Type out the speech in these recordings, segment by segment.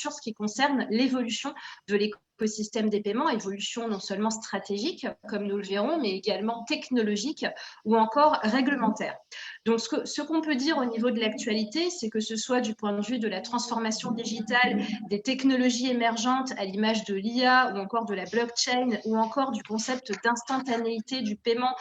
sur ce qui concerne l'évolution de l'écosystème des paiements, évolution non seulement stratégique, comme nous le verrons, mais également technologique ou encore réglementaire. Donc, ce qu'on peut dire au niveau de l'actualité, c'est que ce soit du point de vue de la transformation digitale, des technologies émergentes à l'image de l'IA ou encore de la blockchain ou encore du concept d'instantanéité du paiement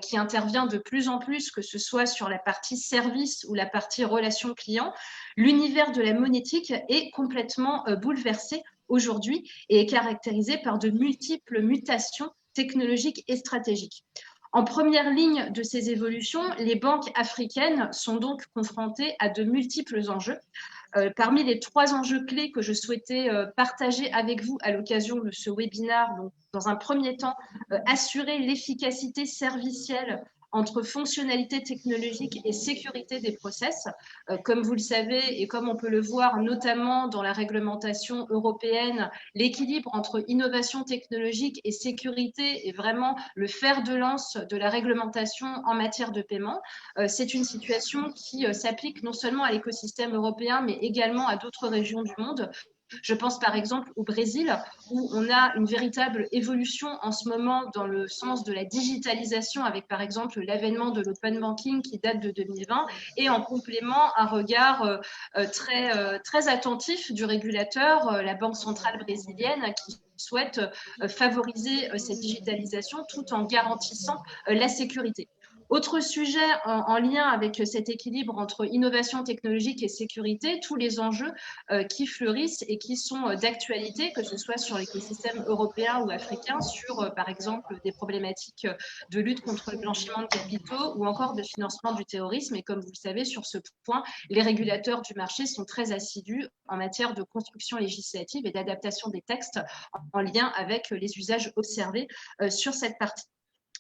qui intervient de plus en plus, que ce soit sur la partie service ou la partie relation client, l'univers de la monétique est complètement bouleversé aujourd'hui et est caractérisé par de multiples mutations technologiques et stratégiques. En première ligne de ces évolutions, les banques africaines sont donc confrontées à de multiples enjeux. Parmi les 3 enjeux clés que je souhaitais partager avec vous à l'occasion de ce webinaire, donc, dans un premier temps, assurer l'efficacité servicielle entre fonctionnalité technologique et sécurité des process. Comme vous le savez et comme on peut le voir notamment dans la réglementation européenne, l'équilibre entre innovation technologique et sécurité est vraiment le fer de lance de la réglementation en matière de paiement. C'est une situation qui s'applique non seulement à l'écosystème européen, mais également à d'autres régions du monde. Je pense par exemple au Brésil, où on a une véritable évolution en ce moment dans le sens de la digitalisation, avec par exemple l'avènement de l'open banking qui date de 2020, et en complément un regard très attentif du régulateur, la Banque centrale brésilienne, qui souhaite favoriser cette digitalisation tout en garantissant la sécurité. Autre sujet en lien avec cet équilibre entre innovation technologique et sécurité, tous les enjeux qui fleurissent et qui sont d'actualité, que ce soit sur l'écosystème européen ou africain, sur par exemple des problématiques de lutte contre le blanchiment de capitaux ou encore de financement du terrorisme. Et comme vous le savez, sur ce point, les régulateurs du marché sont très assidus en matière de construction législative et d'adaptation des textes en lien avec les usages observés sur cette partie.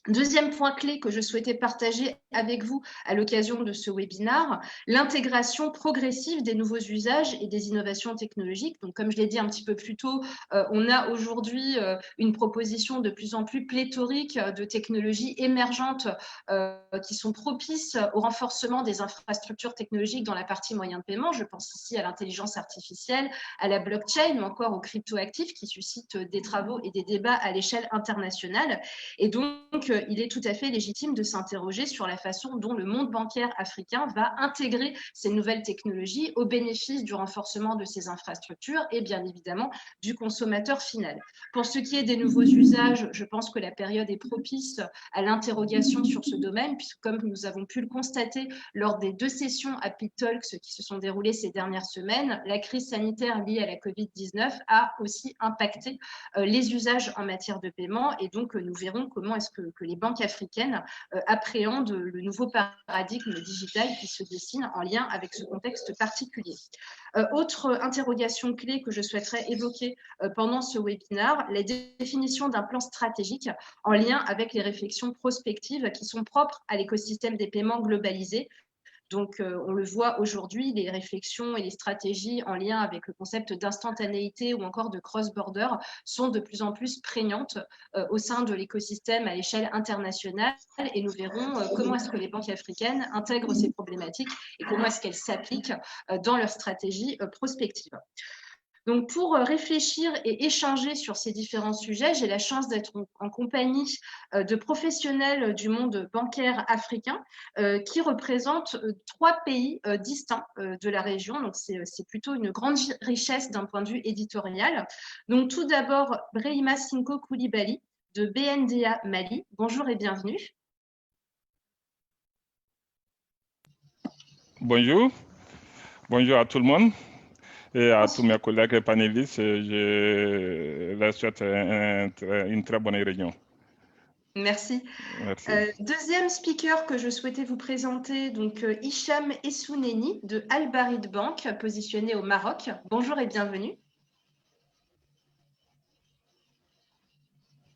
Deuxième point clé que je souhaitais partager avec vous à l'occasion de ce webinaire, l'intégration progressive des nouveaux usages et des innovations technologiques. Donc, comme je l'ai dit un petit peu plus tôt, on a aujourd'hui une proposition de plus en plus pléthorique de technologies émergentes qui sont propices au renforcement des infrastructures technologiques dans la partie moyens de paiement. Je pense ici à l'intelligence artificielle, à la blockchain ou encore aux cryptoactifs qui suscitent des travaux et des débats à l'échelle internationale. Et donc, il est tout à fait légitime de s'interroger sur la façon dont le monde bancaire africain va intégrer ces nouvelles technologies au bénéfice du renforcement de ses infrastructures et bien évidemment du consommateur final. Pour ce qui est des nouveaux usages, je pense que la période est propice à l'interrogation sur ce domaine, puisque comme nous avons pu le constater lors des 2 sessions Happy Talks qui se sont déroulées ces dernières semaines, la crise sanitaire liée à la Covid-19 a aussi impacté les usages en matière de paiement, et donc nous verrons comment est-ce que les banques africaines appréhendent le nouveau paradigme digital qui se dessine en lien avec ce contexte particulier. Autre interrogation clé que je souhaiterais évoquer pendant ce webinaire, la définition d'un plan stratégique en lien avec les réflexions prospectives qui sont propres à l'écosystème des paiements globalisés. Donc, on le voit aujourd'hui, les réflexions et les stratégies en lien avec le concept d'instantanéité ou encore de cross-border sont de plus en plus prégnantes au sein de l'écosystème à l'échelle internationale, et nous verrons comment est-ce que les banques africaines intègrent ces problématiques et comment est-ce qu'elles s'appliquent dans leur stratégie prospective. Donc, pour réfléchir et échanger sur ces différents sujets, j'ai la chance d'être en compagnie de professionnels du monde bancaire africain qui représentent 3 pays distincts de la région. Donc, c'est plutôt une grande richesse d'un point de vue éditorial. Donc, tout d'abord, Brahima Sinko Koulibaly de BNDA Mali. Bonjour et bienvenue. Bonjour. Bonjour à tout le monde. Et à tous mes collègues et panélistes, je leur souhaite une très bonne réunion. Merci. Merci. Deuxième speaker que je souhaitais vous présenter, donc Hicham Essouneni de Al Barid Bank, positionné au Maroc. Bonjour et bienvenue.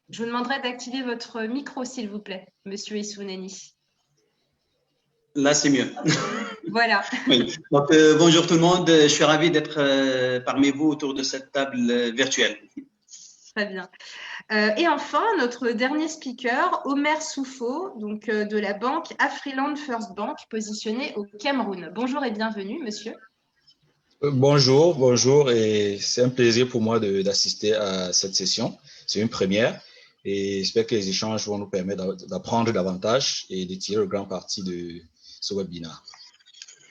Je vous demanderai d'activer votre micro, s'il vous plaît, Monsieur Essouneni. Là, c'est mieux. Voilà. Oui. Donc, bonjour tout le monde. Je suis ravi d'être parmi vous autour de cette table virtuelle. Très bien. Et enfin, notre dernier speaker, Omer Soufo, donc de la banque Afriland First Bank, positionnée au Cameroun. Bonjour et bienvenue, monsieur. Bonjour, et c'est un plaisir pour moi d'assister à cette session. C'est une première et j'espère que les échanges vont nous permettre d'apprendre davantage et de tirer le grand parti de ce webinaire.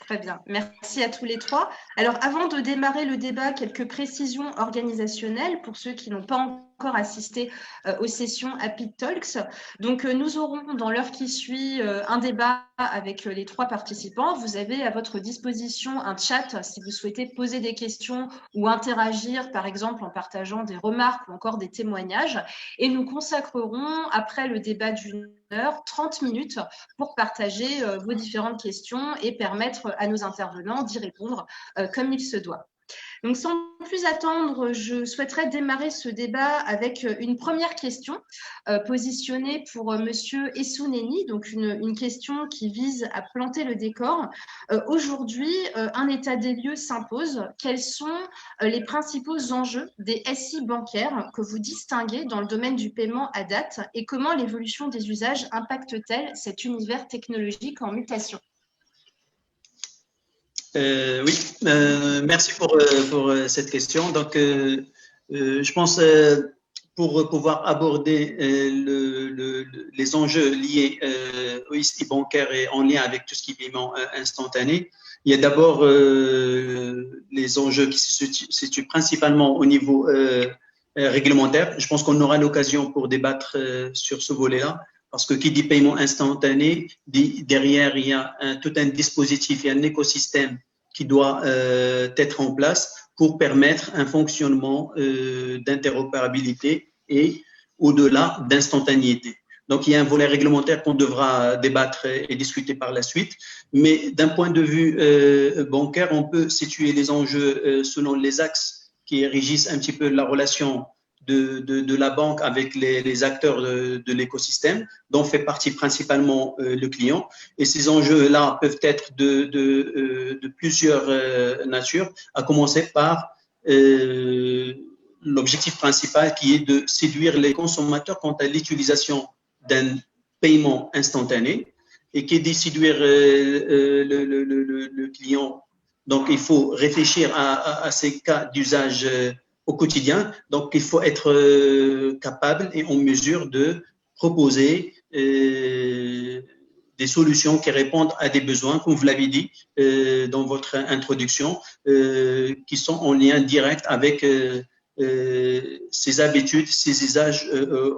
Très bien, merci à tous les trois. Alors, avant de démarrer le débat, quelques précisions organisationnelles pour ceux qui n'ont pas encore assisté aux sessions Happy Talks. Donc, nous aurons dans l'heure qui suit un débat avec les trois participants. Vous avez à votre disposition un chat si vous souhaitez poser des questions ou interagir, par exemple en partageant des remarques ou encore des témoignages. Et nous consacrerons, après le débat d'une heure, 30 minutes pour partager vos différentes questions et permettre à nos intervenants d'y répondre comme il se doit. Donc, sans plus attendre, je souhaiterais démarrer ce débat avec une première question positionnée pour Monsieur Essouneni, donc une question qui vise à planter le décor. Aujourd'hui, un état des lieux s'impose. Quels sont les principaux enjeux des SI bancaires que vous distinguez dans le domaine du paiement à date et comment l'évolution des usages impacte-t-elle cet univers technologique en mutation ? Oui, merci pour cette question. Donc, je pense pour pouvoir aborder les enjeux liés au IST bancaire et en lien avec tout ce qui est paiement instantané, il y a d'abord les enjeux qui se situent principalement au niveau réglementaire. Je pense qu'on aura l'occasion pour débattre sur ce volet-là. Parce que qui dit paiement instantané, derrière, il y a tout un dispositif, il y a un écosystème qui doit être en place pour permettre un fonctionnement d'interopérabilité et au-delà d'instantanéité. Donc, il y a un volet réglementaire qu'on devra débattre et discuter par la suite. Mais d'un point de vue bancaire, on peut situer les enjeux selon les axes qui régissent un petit peu la relation de la banque avec les acteurs de l'écosystème, dont fait partie principalement le client. Et ces enjeux-là peuvent être de plusieurs natures, à commencer par l'objectif principal qui est de séduire les consommateurs quant à l'utilisation d'un paiement instantané et qui est de séduire le client. Donc, il faut réfléchir à ces cas d'usage au quotidien. Donc, il faut être capable et en mesure de proposer des solutions qui répondent à des besoins, comme vous l'avez dit dans votre introduction, qui sont en lien direct avec ses habitudes, ses usages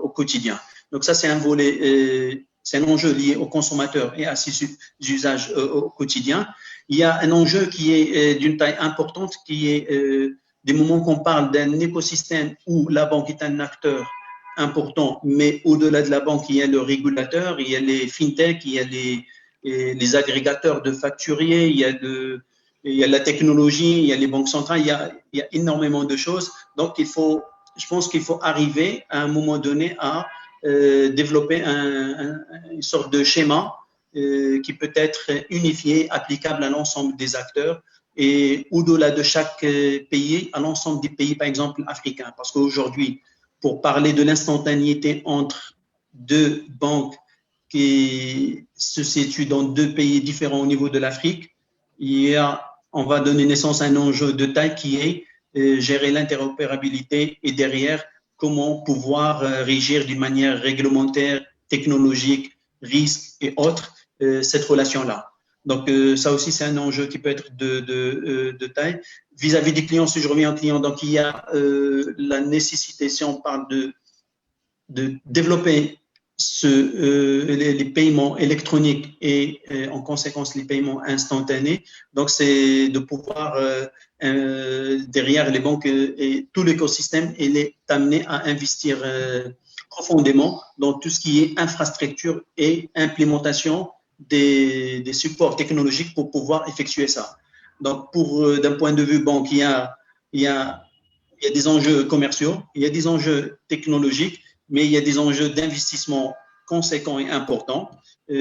au quotidien. Donc, ça, c'est un volet, c'est un enjeu lié aux consommateurs et à ses usages au quotidien. Il y a un enjeu qui est d'une taille importante, qui est des moments qu'on parle d'un écosystème où la banque est un acteur important, mais au-delà de la banque, il y a le régulateur, il y a les fintech, il y a les agrégateurs de facturiers, il y a la technologie, il y a les banques centrales, il y a énormément de choses. Donc, je pense qu'il faut arriver à un moment donné à développer une sorte de schéma qui peut être unifié, applicable à l'ensemble des acteurs et au-delà de chaque pays, à l'ensemble des pays, par exemple, africains. Parce qu'aujourd'hui, pour parler de l'instantanéité entre deux banques qui se situent dans deux pays différents au niveau de l'Afrique, on va donner naissance à un enjeu de taille qui est gérer l'interopérabilité et derrière, comment pouvoir régir d'une manière réglementaire, technologique, risque et autres, cette relation-là. Donc, ça aussi, c'est un enjeu qui peut être de taille. Vis-à-vis des clients, si je reviens aux clients, donc il y a la nécessité, si on parle de développer les paiements électroniques et en conséquence les paiements instantanés. Donc, c'est de pouvoir, derrière les banques et tout l'écosystème, il est amené à investir profondément dans tout ce qui est infrastructure et implémentation des supports technologiques pour pouvoir effectuer ça. Donc, d'un point de vue banque, il y a des enjeux commerciaux, il y a des enjeux technologiques, mais il y a des enjeux d'investissement conséquents et importants. Et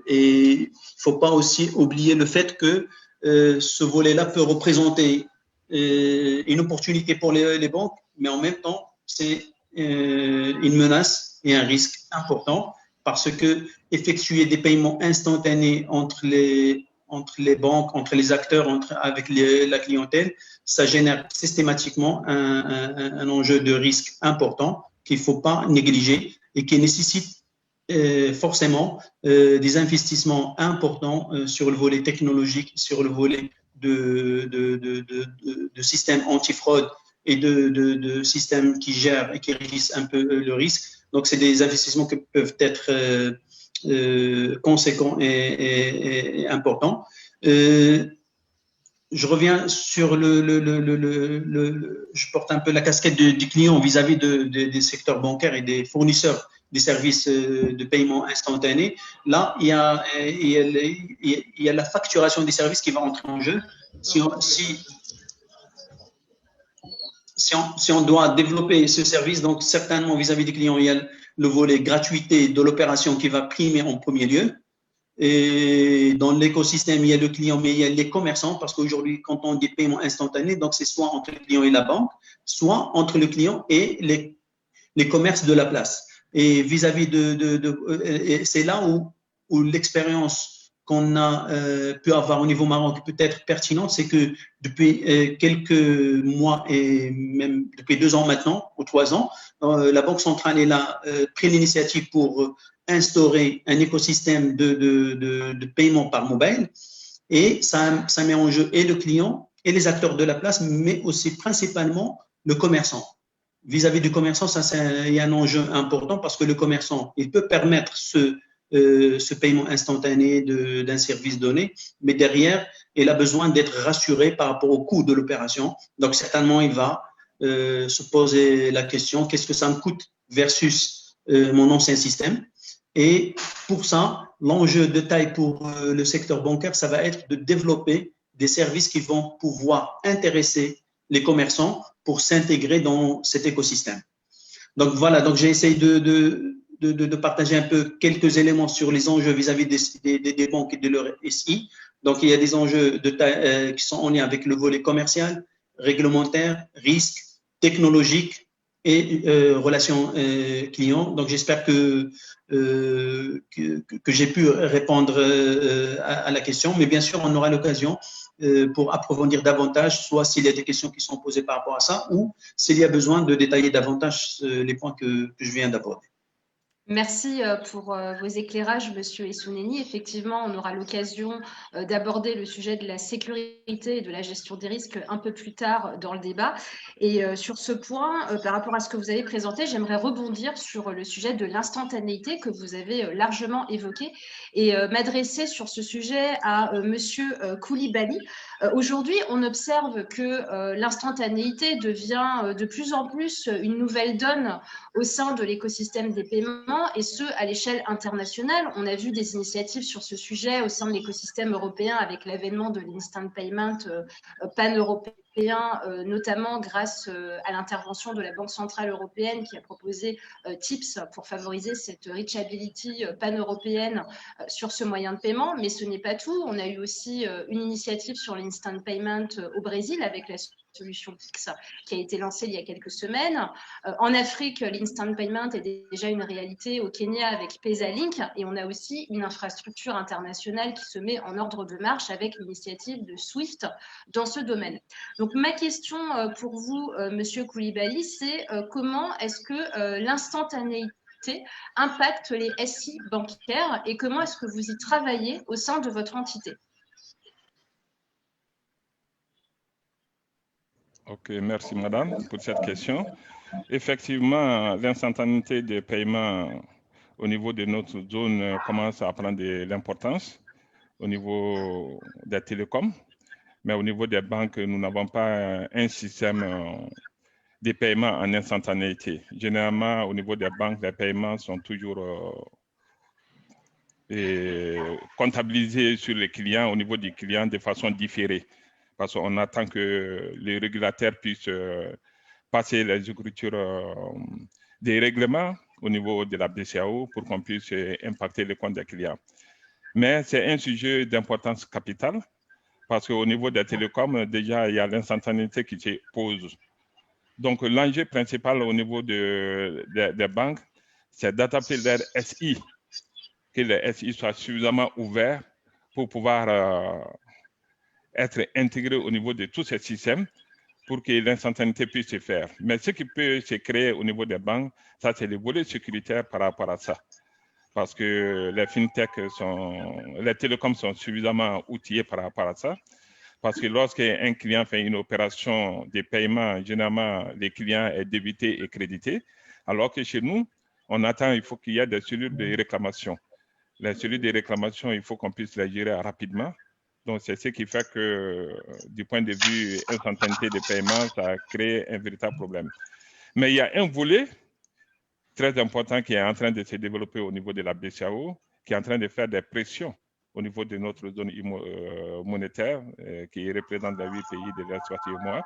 il ne faut pas aussi oublier le fait que ce volet-là peut représenter une opportunité pour les banques, mais en même temps, c'est une menace et un risque important parce que effectuer des paiements instantanés entre entre les banques, entre les acteurs, avec la clientèle, ça génère systématiquement un enjeu de risque important qu'il ne faut pas négliger et qui nécessite forcément des investissements importants sur le volet technologique, sur le volet de systèmes anti-fraude et de systèmes qui gèrent et qui réduisent un peu le risque. Donc, c'est des investissements qui peuvent être conséquents et importants. Je reviens sur je porte un peu la casquette du client vis-à-vis des secteurs bancaires et des fournisseurs des services de paiement instantané. Là, il y a la facturation des services qui va entrer en jeu. Si on doit développer ce service, donc certainement vis-à-vis des clients, il y a le volet gratuité de l'opération qui va primer en premier lieu. Et dans l'écosystème, il y a le client, mais il y a les commerçants, parce qu'aujourd'hui, quand on dit paiement instantané, donc c'est soit entre le client et la banque, soit entre le client et les commerces de la place. Et vis-à-vis c'est là où l'expérience qu'on a pu avoir au niveau Maroc peut être pertinente, c'est que depuis quelques mois et même depuis 2 ans maintenant, ou 3 ans, la Banque centrale elle a pris l'initiative pour instaurer un écosystème de paiement par mobile et ça met en jeu et le client et les acteurs de la place, mais aussi principalement le commerçant. Vis-à-vis du commerçant, il y a un enjeu important parce que le commerçant, il peut permettre ce paiement instantané d'un service donné, mais derrière, il a besoin d'être rassuré par rapport au coût de l'opération. Donc, certainement, il va se poser la question, qu'est-ce que ça me coûte versus mon ancien système? Et pour ça, l'enjeu de taille pour le secteur bancaire, ça va être de développer des services qui vont pouvoir intéresser les commerçants pour s'intégrer dans cet écosystème. Donc voilà, donc j'ai essayé de partager un peu quelques éléments sur les enjeux vis-à-vis des banques et de leur SI. Donc il y a des enjeux de taille, qui sont en lien avec le volet commercial, réglementaire, risque, technologique et relations clients. Donc j'espère que j'ai pu répondre à la question, mais bien sûr on aura l'occasion pour approfondir davantage, soit s'il y a des questions qui sont posées par rapport à ça, ou s'il y a besoin de détailler davantage les points que je viens d'aborder. Merci pour vos éclairages, Monsieur Essouneni. Effectivement, on aura l'occasion d'aborder le sujet de la sécurité et de la gestion des risques un peu plus tard dans le débat. Et sur ce point, par rapport à ce que vous avez présenté, j'aimerais rebondir sur le sujet de l'instantanéité que vous avez largement évoqué et m'adresser sur ce sujet à Monsieur Koulibaly. Aujourd'hui, on observe que l'instantanéité devient de plus en plus une nouvelle donne au sein de l'écosystème des paiements, et ce, à l'échelle internationale. On a vu des initiatives sur ce sujet au sein de l'écosystème européen avec l'avènement de l'instant payment pan-européen, notamment grâce à l'intervention de la Banque centrale européenne qui a proposé TIPS pour favoriser cette reachability pan-européenne sur ce moyen de paiement. Mais ce n'est pas tout. On a eu aussi une initiative sur l'instant payment au Brésil avec la solution Pix qui a été lancée il y a quelques semaines. En Afrique, l'instant payment est déjà une réalité au Kenya avec Pesalink, et on a aussi une infrastructure internationale qui se met en ordre de marche avec l'initiative de SWIFT dans ce domaine. Donc ma question pour vous, Monsieur Koulibaly, c'est comment est-ce que l'instantanéité impacte les SI bancaires et comment est-ce que vous y travaillez au sein de votre entité? Ok, merci madame pour cette question. Effectivement, l'instantanéité des paiements au niveau de notre zone commence à prendre de l'importance au niveau des télécoms, mais au niveau des banques, nous n'avons pas un système de paiement en instantanéité. Généralement, au niveau des banques, les paiements sont toujours comptabilisés sur les clients, au niveau des clients, de façon différée. Parce qu'on attend que les régulateurs puissent passer les écritures des règlements au niveau de la BCAO pour qu'on puisse impacter les comptes des clients. Mais c'est un sujet d'importance capitale parce qu'au niveau des télécoms, déjà, il y a l'instantanéité qui se pose. Donc, l'enjeu principal au niveau des banques, c'est d'adapter leur SI, que les SI soient suffisamment ouverts pour pouvoir être intégré au niveau de tous ces systèmes pour que l'instantanéité puisse se faire. Mais ce qui peut se créer au niveau des banques, ça c'est le volet sécuritaire par rapport à ça. Parce que les fintech les télécoms sont suffisamment outillés par rapport à ça. Parce que lorsqu'un client fait une opération de paiement, généralement, les clients est débité et crédité. Alors que chez nous, on attend, il faut qu'il y ait des cellules de réclamation. Les cellules de réclamation, il faut qu'on puisse les gérer rapidement. Donc, c'est ce qui fait que, du point de vue instantanéité de paiement, ça crée un véritable problème. Mais il y a un volet très important qui est en train de se développer au niveau de la BCAO, qui est en train de faire des pressions au niveau de notre zone monétaire, qui représente les 8 pays de l'espace UEMOA,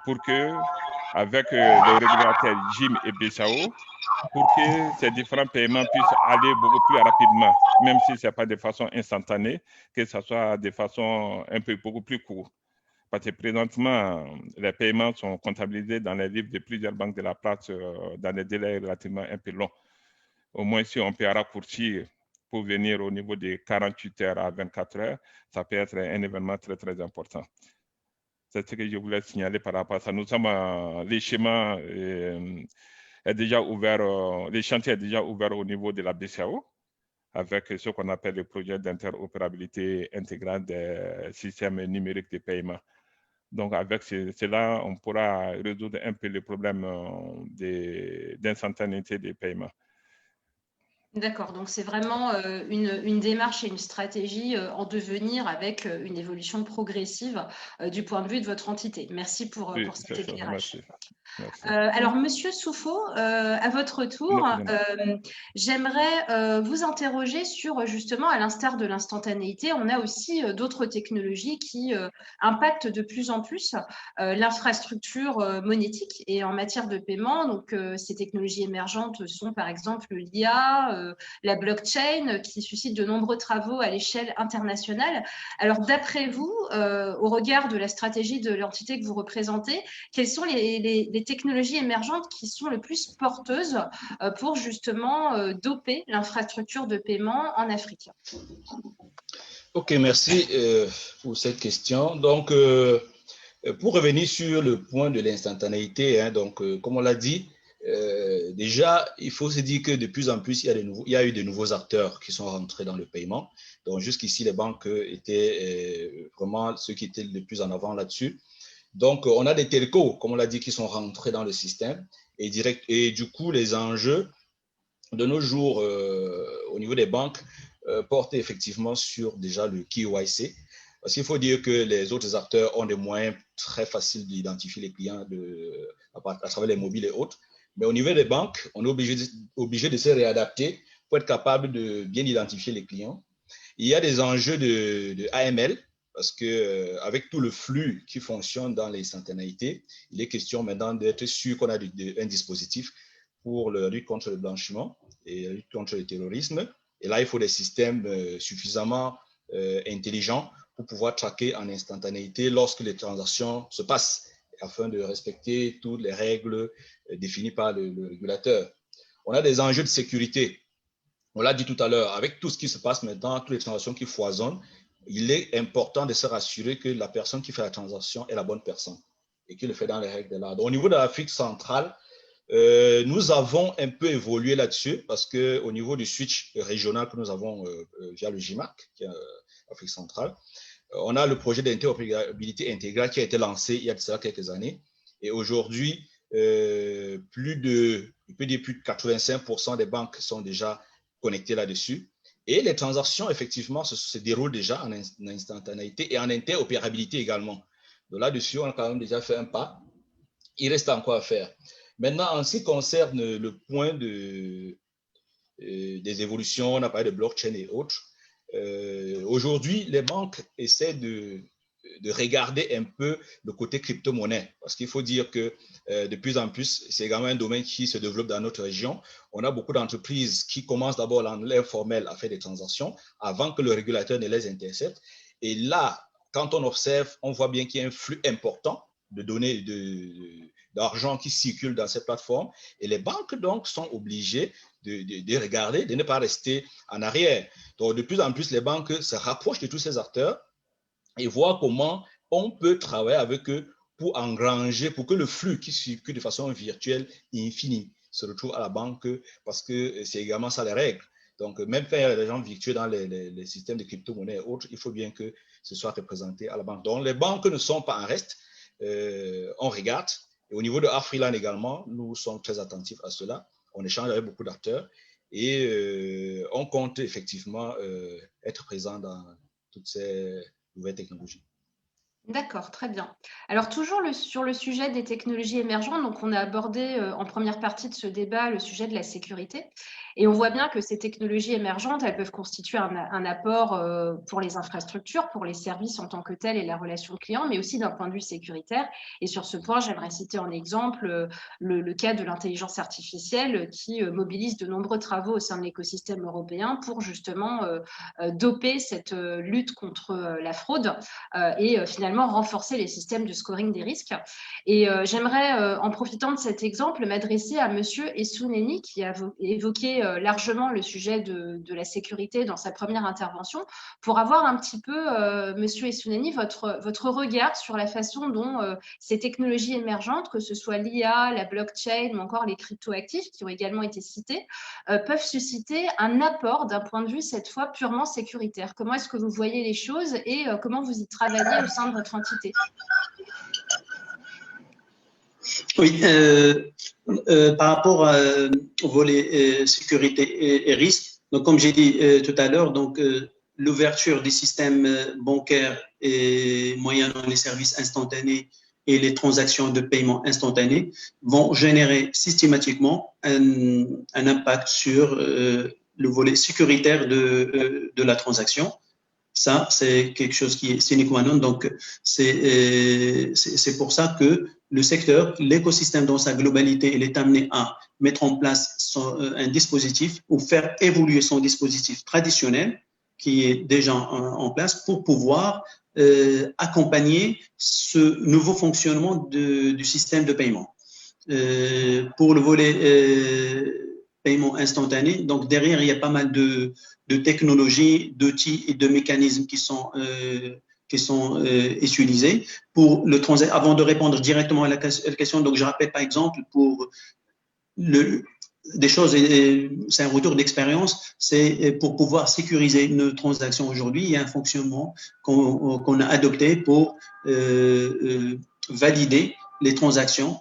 pour que, avec les régulateurs JIM et BCAO, pour que ces différents paiements puissent aller beaucoup plus rapidement, même si ce n'est pas de façon instantanée, que ce soit de façon un peu beaucoup plus courte. Parce que présentement, les paiements sont comptabilisés dans les livres de plusieurs banques de la place dans des délais relativement un peu longs. Au moins, si on peut raccourcir pour venir au niveau de 48 heures à 24 heures, ça peut être un événement très, très important. C'est ce que je voulais signaler par rapport à ça. Nous sommes, les schémas est déjà ouvert, les chantiers est déjà ouvert au niveau de la BCAO, avec ce qu'on appelle le projet d'interopérabilité intégrale des systèmes numériques de paiement. Donc, avec cela, on pourra résoudre un peu le problème d'instantanéité des paiements. D'accord, donc c'est vraiment une démarche et une stratégie en devenir avec une évolution progressive du point de vue de votre entité. Merci pour cet éclairage. Merci. Alors, Monsieur Souffaut, à votre tour, j'aimerais vous interroger sur justement, à l'instar de l'instantanéité, on a aussi d'autres technologies qui impactent de plus en plus l'infrastructure monétique et en matière de paiement. Donc, ces technologies émergentes sont par exemple l'IA, la blockchain, qui suscite de nombreux travaux à l'échelle internationale. Alors, d'après vous, au regard de la stratégie de l'entité que vous représentez, quelles sont les technologies émergentes qui sont le plus porteuses pour justement doper l'infrastructure de paiement en Afrique? Ok, merci pour cette question. Donc, pour revenir sur le point de l'instantanéité, hein, donc, comme on l'a dit, déjà, il faut se dire que de plus en plus, il y a eu de nouveaux acteurs qui sont rentrés dans le paiement. Donc, jusqu'ici, les banques étaient vraiment ceux qui étaient le plus en avant là-dessus. Donc, on a des telcos, comme on l'a dit, qui sont rentrés dans le système et du coup, les enjeux de nos jours au niveau des banques portent effectivement sur déjà le KYC. Parce qu'il faut dire que les autres acteurs ont des moyens très faciles d'identifier les clients à travers les mobiles et autres. Mais au niveau des banques, on est obligé de se réadapter pour être capable de bien identifier les clients. Il y a des enjeux de AML, parce qu'avec tout le flux qui fonctionne dans l'instantanéité, il est question maintenant d'être sûr qu'on a un dispositif pour la lutte contre le blanchiment et la lutte contre le terrorisme. Et là, il faut des systèmes suffisamment intelligents pour pouvoir traquer en instantanéité lorsque les transactions se passent, afin de respecter toutes les règles définies par le régulateur. On a des enjeux de sécurité. On l'a dit tout à l'heure, avec tout ce qui se passe maintenant, toutes les transactions qui foisonnent, il est important de se rassurer que la personne qui fait la transaction est la bonne personne et qu'il le fait dans les règles de l'art. Au niveau de l'Afrique centrale, nous avons un peu évolué là-dessus parce qu'au niveau du switch régional que nous avons via le GIMAC, qui est l'Afrique centrale, on a le projet d'interopérabilité intégrale qui a été lancé il y a de cela quelques années. Et aujourd'hui, plus de 85% des banques sont déjà connectées là-dessus. Et les transactions, effectivement, se déroulent déjà en instantanéité et en interopérabilité également. Donc là-dessus, on a quand même déjà fait un pas. Il reste encore à faire. Maintenant, en ce qui concerne le point des évolutions, on a parlé de blockchain et autres. Aujourd'hui, les banques essaient de regarder un peu le côté crypto-monnaie, parce qu'il faut dire que de plus en plus, c'est également un domaine qui se développe dans notre région. On a beaucoup d'entreprises qui commencent d'abord dans l'informel à faire des transactions avant que le régulateur ne les intercepte. Et là, quand on observe, on voit bien qu'il y a un flux important de données, d'argent qui circule dans ces plateformes. Et les banques, donc, sont obligées de regarder, de ne pas rester en arrière. Donc, de plus en plus, les banques se rapprochent de tous ces acteurs et voient comment on peut travailler avec eux pour engranger, pour que le flux qui circule de façon virtuelle et infinie se retrouve à la banque, parce que c'est également ça les règles. Donc, même faire des gens virtuels dans les systèmes de crypto-monnaies et autres, il faut bien que ce soit représenté à la banque. Donc, les banques ne sont pas en reste. On regarde. Et au niveau de Afriland également, nous sommes très attentifs à cela. On échange avec beaucoup d'acteurs et on compte effectivement être présent dans toutes ces nouvelles technologies. D'accord, très bien. Alors toujours sur le sujet des technologies émergentes, donc on a abordé en première partie de ce débat le sujet de la sécurité. Et on voit bien que ces technologies émergentes, elles peuvent constituer un apport pour les infrastructures, pour les services en tant que tels et la relation client, mais aussi d'un point de vue sécuritaire. Et sur ce point, j'aimerais citer en exemple le cas de l'intelligence artificielle qui mobilise de nombreux travaux au sein de l'écosystème européen pour justement doper cette lutte contre la fraude et finalement renforcer les systèmes de scoring des risques. Et j'aimerais, en profitant de cet exemple, m'adresser à Monsieur Essouneni qui a évoqué largement le sujet de la sécurité dans sa première intervention, pour avoir un petit peu, Monsieur Essouneni, votre regard sur la façon dont ces technologies émergentes, que ce soit l'IA, la blockchain ou encore les cryptoactifs qui ont également été cités, peuvent susciter un apport d'un point de vue cette fois purement sécuritaire. Comment est-ce que vous voyez les choses et comment vous y travaillez au sein de votre entité? Oui, par rapport au volet sécurité et risque, donc comme j'ai dit tout à l'heure, donc l'ouverture des systèmes bancaires et moyennant les services instantanés et les transactions de paiement instantanées vont générer systématiquement un impact sur le volet sécuritaire de la transaction. Ça, c'est quelque chose qui est sine qua non. Donc, c'est pour ça que le secteur, l'écosystème dans sa globalité, il est amené à mettre en place un dispositif ou faire évoluer son dispositif traditionnel qui est déjà en place pour pouvoir accompagner ce nouveau fonctionnement du système de paiement. Pour le volet paiement instantané, donc derrière, il y a pas mal de technologies, d'outils et de mécanismes qui sont utilisés pour le transit. Avant de répondre directement à la question, donc je rappelle par exemple pour des choses, c'est un retour d'expérience, c'est pour pouvoir sécuriser une transaction aujourd'hui, il y a un fonctionnement qu'on a adopté pour valider les transactions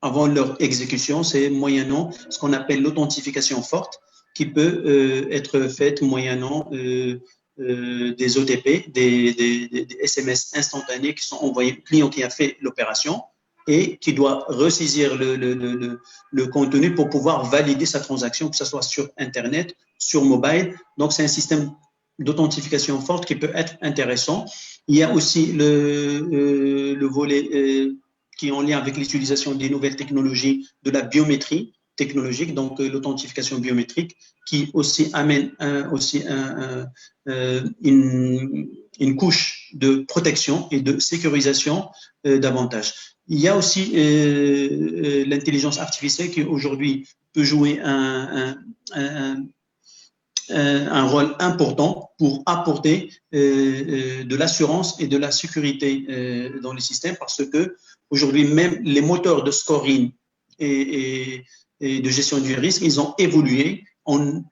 avant leur exécution, c'est moyennant ce qu'on appelle l'authentification forte, qui peut être faite moyennant des OTP, des SMS instantanés qui sont envoyés au client qui a fait l'opération et qui doit ressaisir le contenu pour pouvoir valider sa transaction, que ce soit sur Internet, sur mobile. Donc, c'est un système d'authentification forte qui peut être intéressant. Il y a aussi le volet qui est en lien avec l'utilisation des nouvelles technologies de la biométrie technologique, donc l'authentification biométrique, qui aussi amène une couche de protection et de sécurisation davantage. Il y a aussi l'intelligence artificielle qui aujourd'hui peut jouer un rôle important pour apporter de l'assurance et de la sécurité dans les systèmes, parce que aujourd'hui même les moteurs de scoring et de gestion du risque, ils ont évolué en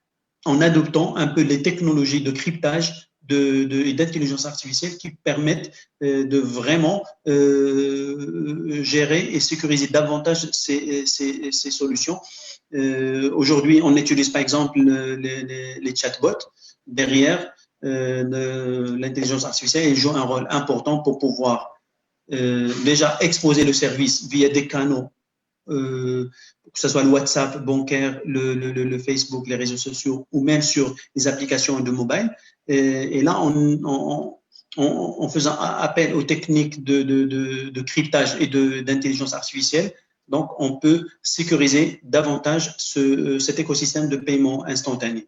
adoptant un peu les technologies de cryptage et d'intelligence artificielle qui permettent de vraiment gérer et sécuriser davantage ces solutions. Aujourd'hui, on utilise par exemple les chatbots. Derrière l'intelligence artificielle, elle joue un rôle important pour pouvoir déjà exposer le service via des canaux, que ce soit le WhatsApp bancaire, le Facebook, les réseaux sociaux, ou même sur les applications de mobile. Et là, en faisant appel aux techniques de cryptage et d'intelligence artificielle, donc on peut sécuriser davantage cet écosystème de paiement instantané.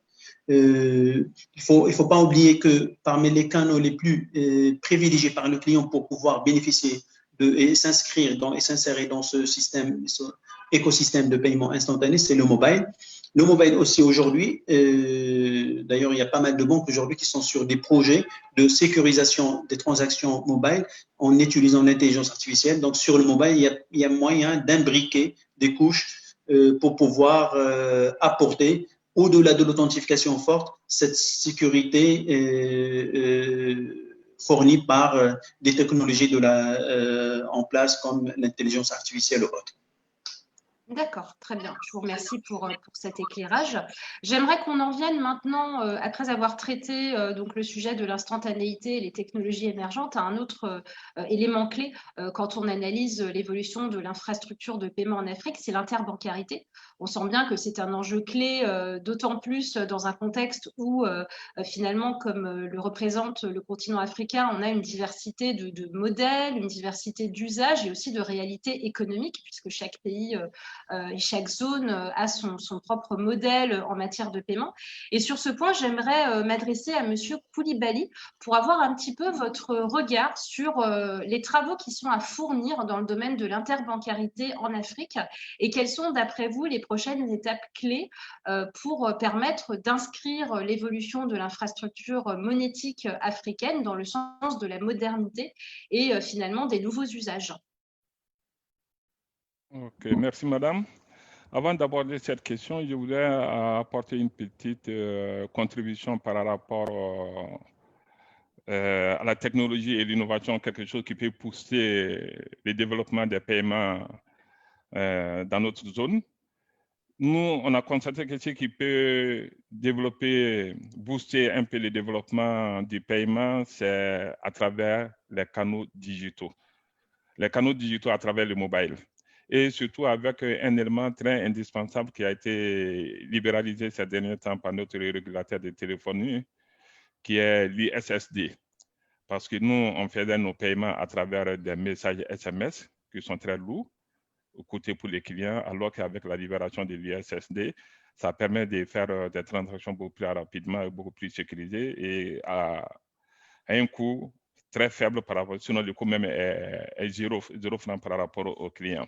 Il faut pas oublier que parmi les canaux les plus privilégiés par le client pour pouvoir bénéficier et s'insérer dans ce écosystème de paiement instantané, c'est le mobile. Le mobile aussi aujourd'hui, d'ailleurs, il y a pas mal de banques aujourd'hui qui sont sur des projets de sécurisation des transactions mobile en utilisant l'intelligence artificielle. Donc, sur le mobile, il y a moyen d'imbriquer des couches pour pouvoir apporter, au-delà de l'authentification forte, cette sécurité fournie par des technologies en place comme l'intelligence artificielle ou autre. D'accord, très bien. Je vous remercie pour cet éclairage. J'aimerais qu'on en vienne maintenant, après avoir traité donc le sujet de l'instantanéité et les technologies émergentes, à un autre élément clé quand on analyse l'évolution de l'infrastructure de paiement en Afrique, c'est l'interbancarité. On sent bien que c'est un enjeu clé, d'autant plus dans un contexte où finalement, comme le représente le continent africain, on a une diversité de modèles, une diversité d'usages et aussi de réalités économiques, puisque chaque pays et chaque zone a son propre modèle en matière de paiement. Et sur ce point, j'aimerais m'adresser à Monsieur Koulibaly pour avoir un petit peu votre regard sur les travaux qui sont à fournir dans le domaine de l'interbancarité en Afrique et quelles sont, d'après vous, les prochaines étapes clés pour permettre d'inscrire l'évolution de l'infrastructure monétique africaine dans le sens de la modernité et finalement des nouveaux usages. Ok, merci madame. Avant d'aborder cette question, je voudrais apporter une petite contribution par rapport à la technologie et l'innovation, quelque chose qui peut pousser le développement des paiements dans notre zone. Nous, on a constaté que ce qui peut booster un peu le développement du paiement, c'est à travers les canaux digitaux. Les canaux digitaux à travers le mobile. Et surtout avec un élément très indispensable qui a été libéralisé ces derniers temps par notre régulateur de téléphonie, qui est l'ISSD. Parce que nous, on faisait nos paiements à travers des messages SMS qui sont très lourds, coûteux pour les clients, alors qu'avec la libération de l'ISSD, ça permet de faire des transactions beaucoup plus rapidement et beaucoup plus sécurisées et à un coût très faible par rapport, sinon le coût même est 0 francs par rapport aux clients.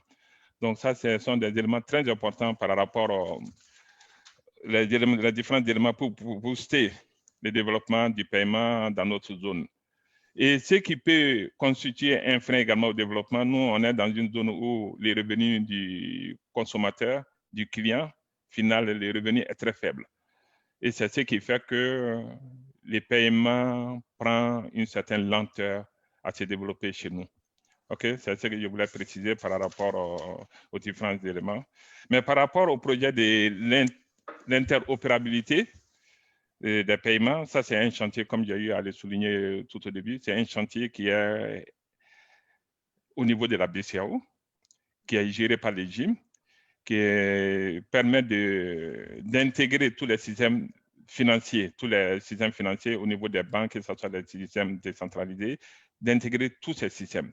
Donc ça, ce sont des éléments très importants par rapport aux les différents éléments pour booster le développement du paiement dans notre zone. Et ce qui peut constituer un frein également au développement, nous, on est dans une zone où les revenus du consommateur, du client final, les revenus est très faible. Et c'est ce qui fait que les paiements prennent une certaine lenteur à se développer chez nous. OK, c'est ce que je voulais préciser par rapport aux différents éléments. Mais par rapport au projet de l'interopérabilité des paiements, ça c'est un chantier, comme j'ai eu à le souligner tout au début, c'est un chantier qui est au niveau de la BCAO, qui est géré par les GIM, qui permet d'intégrer tous les systèmes financiers au niveau des banques, que ce soit des systèmes décentralisés, d'intégrer tous ces systèmes.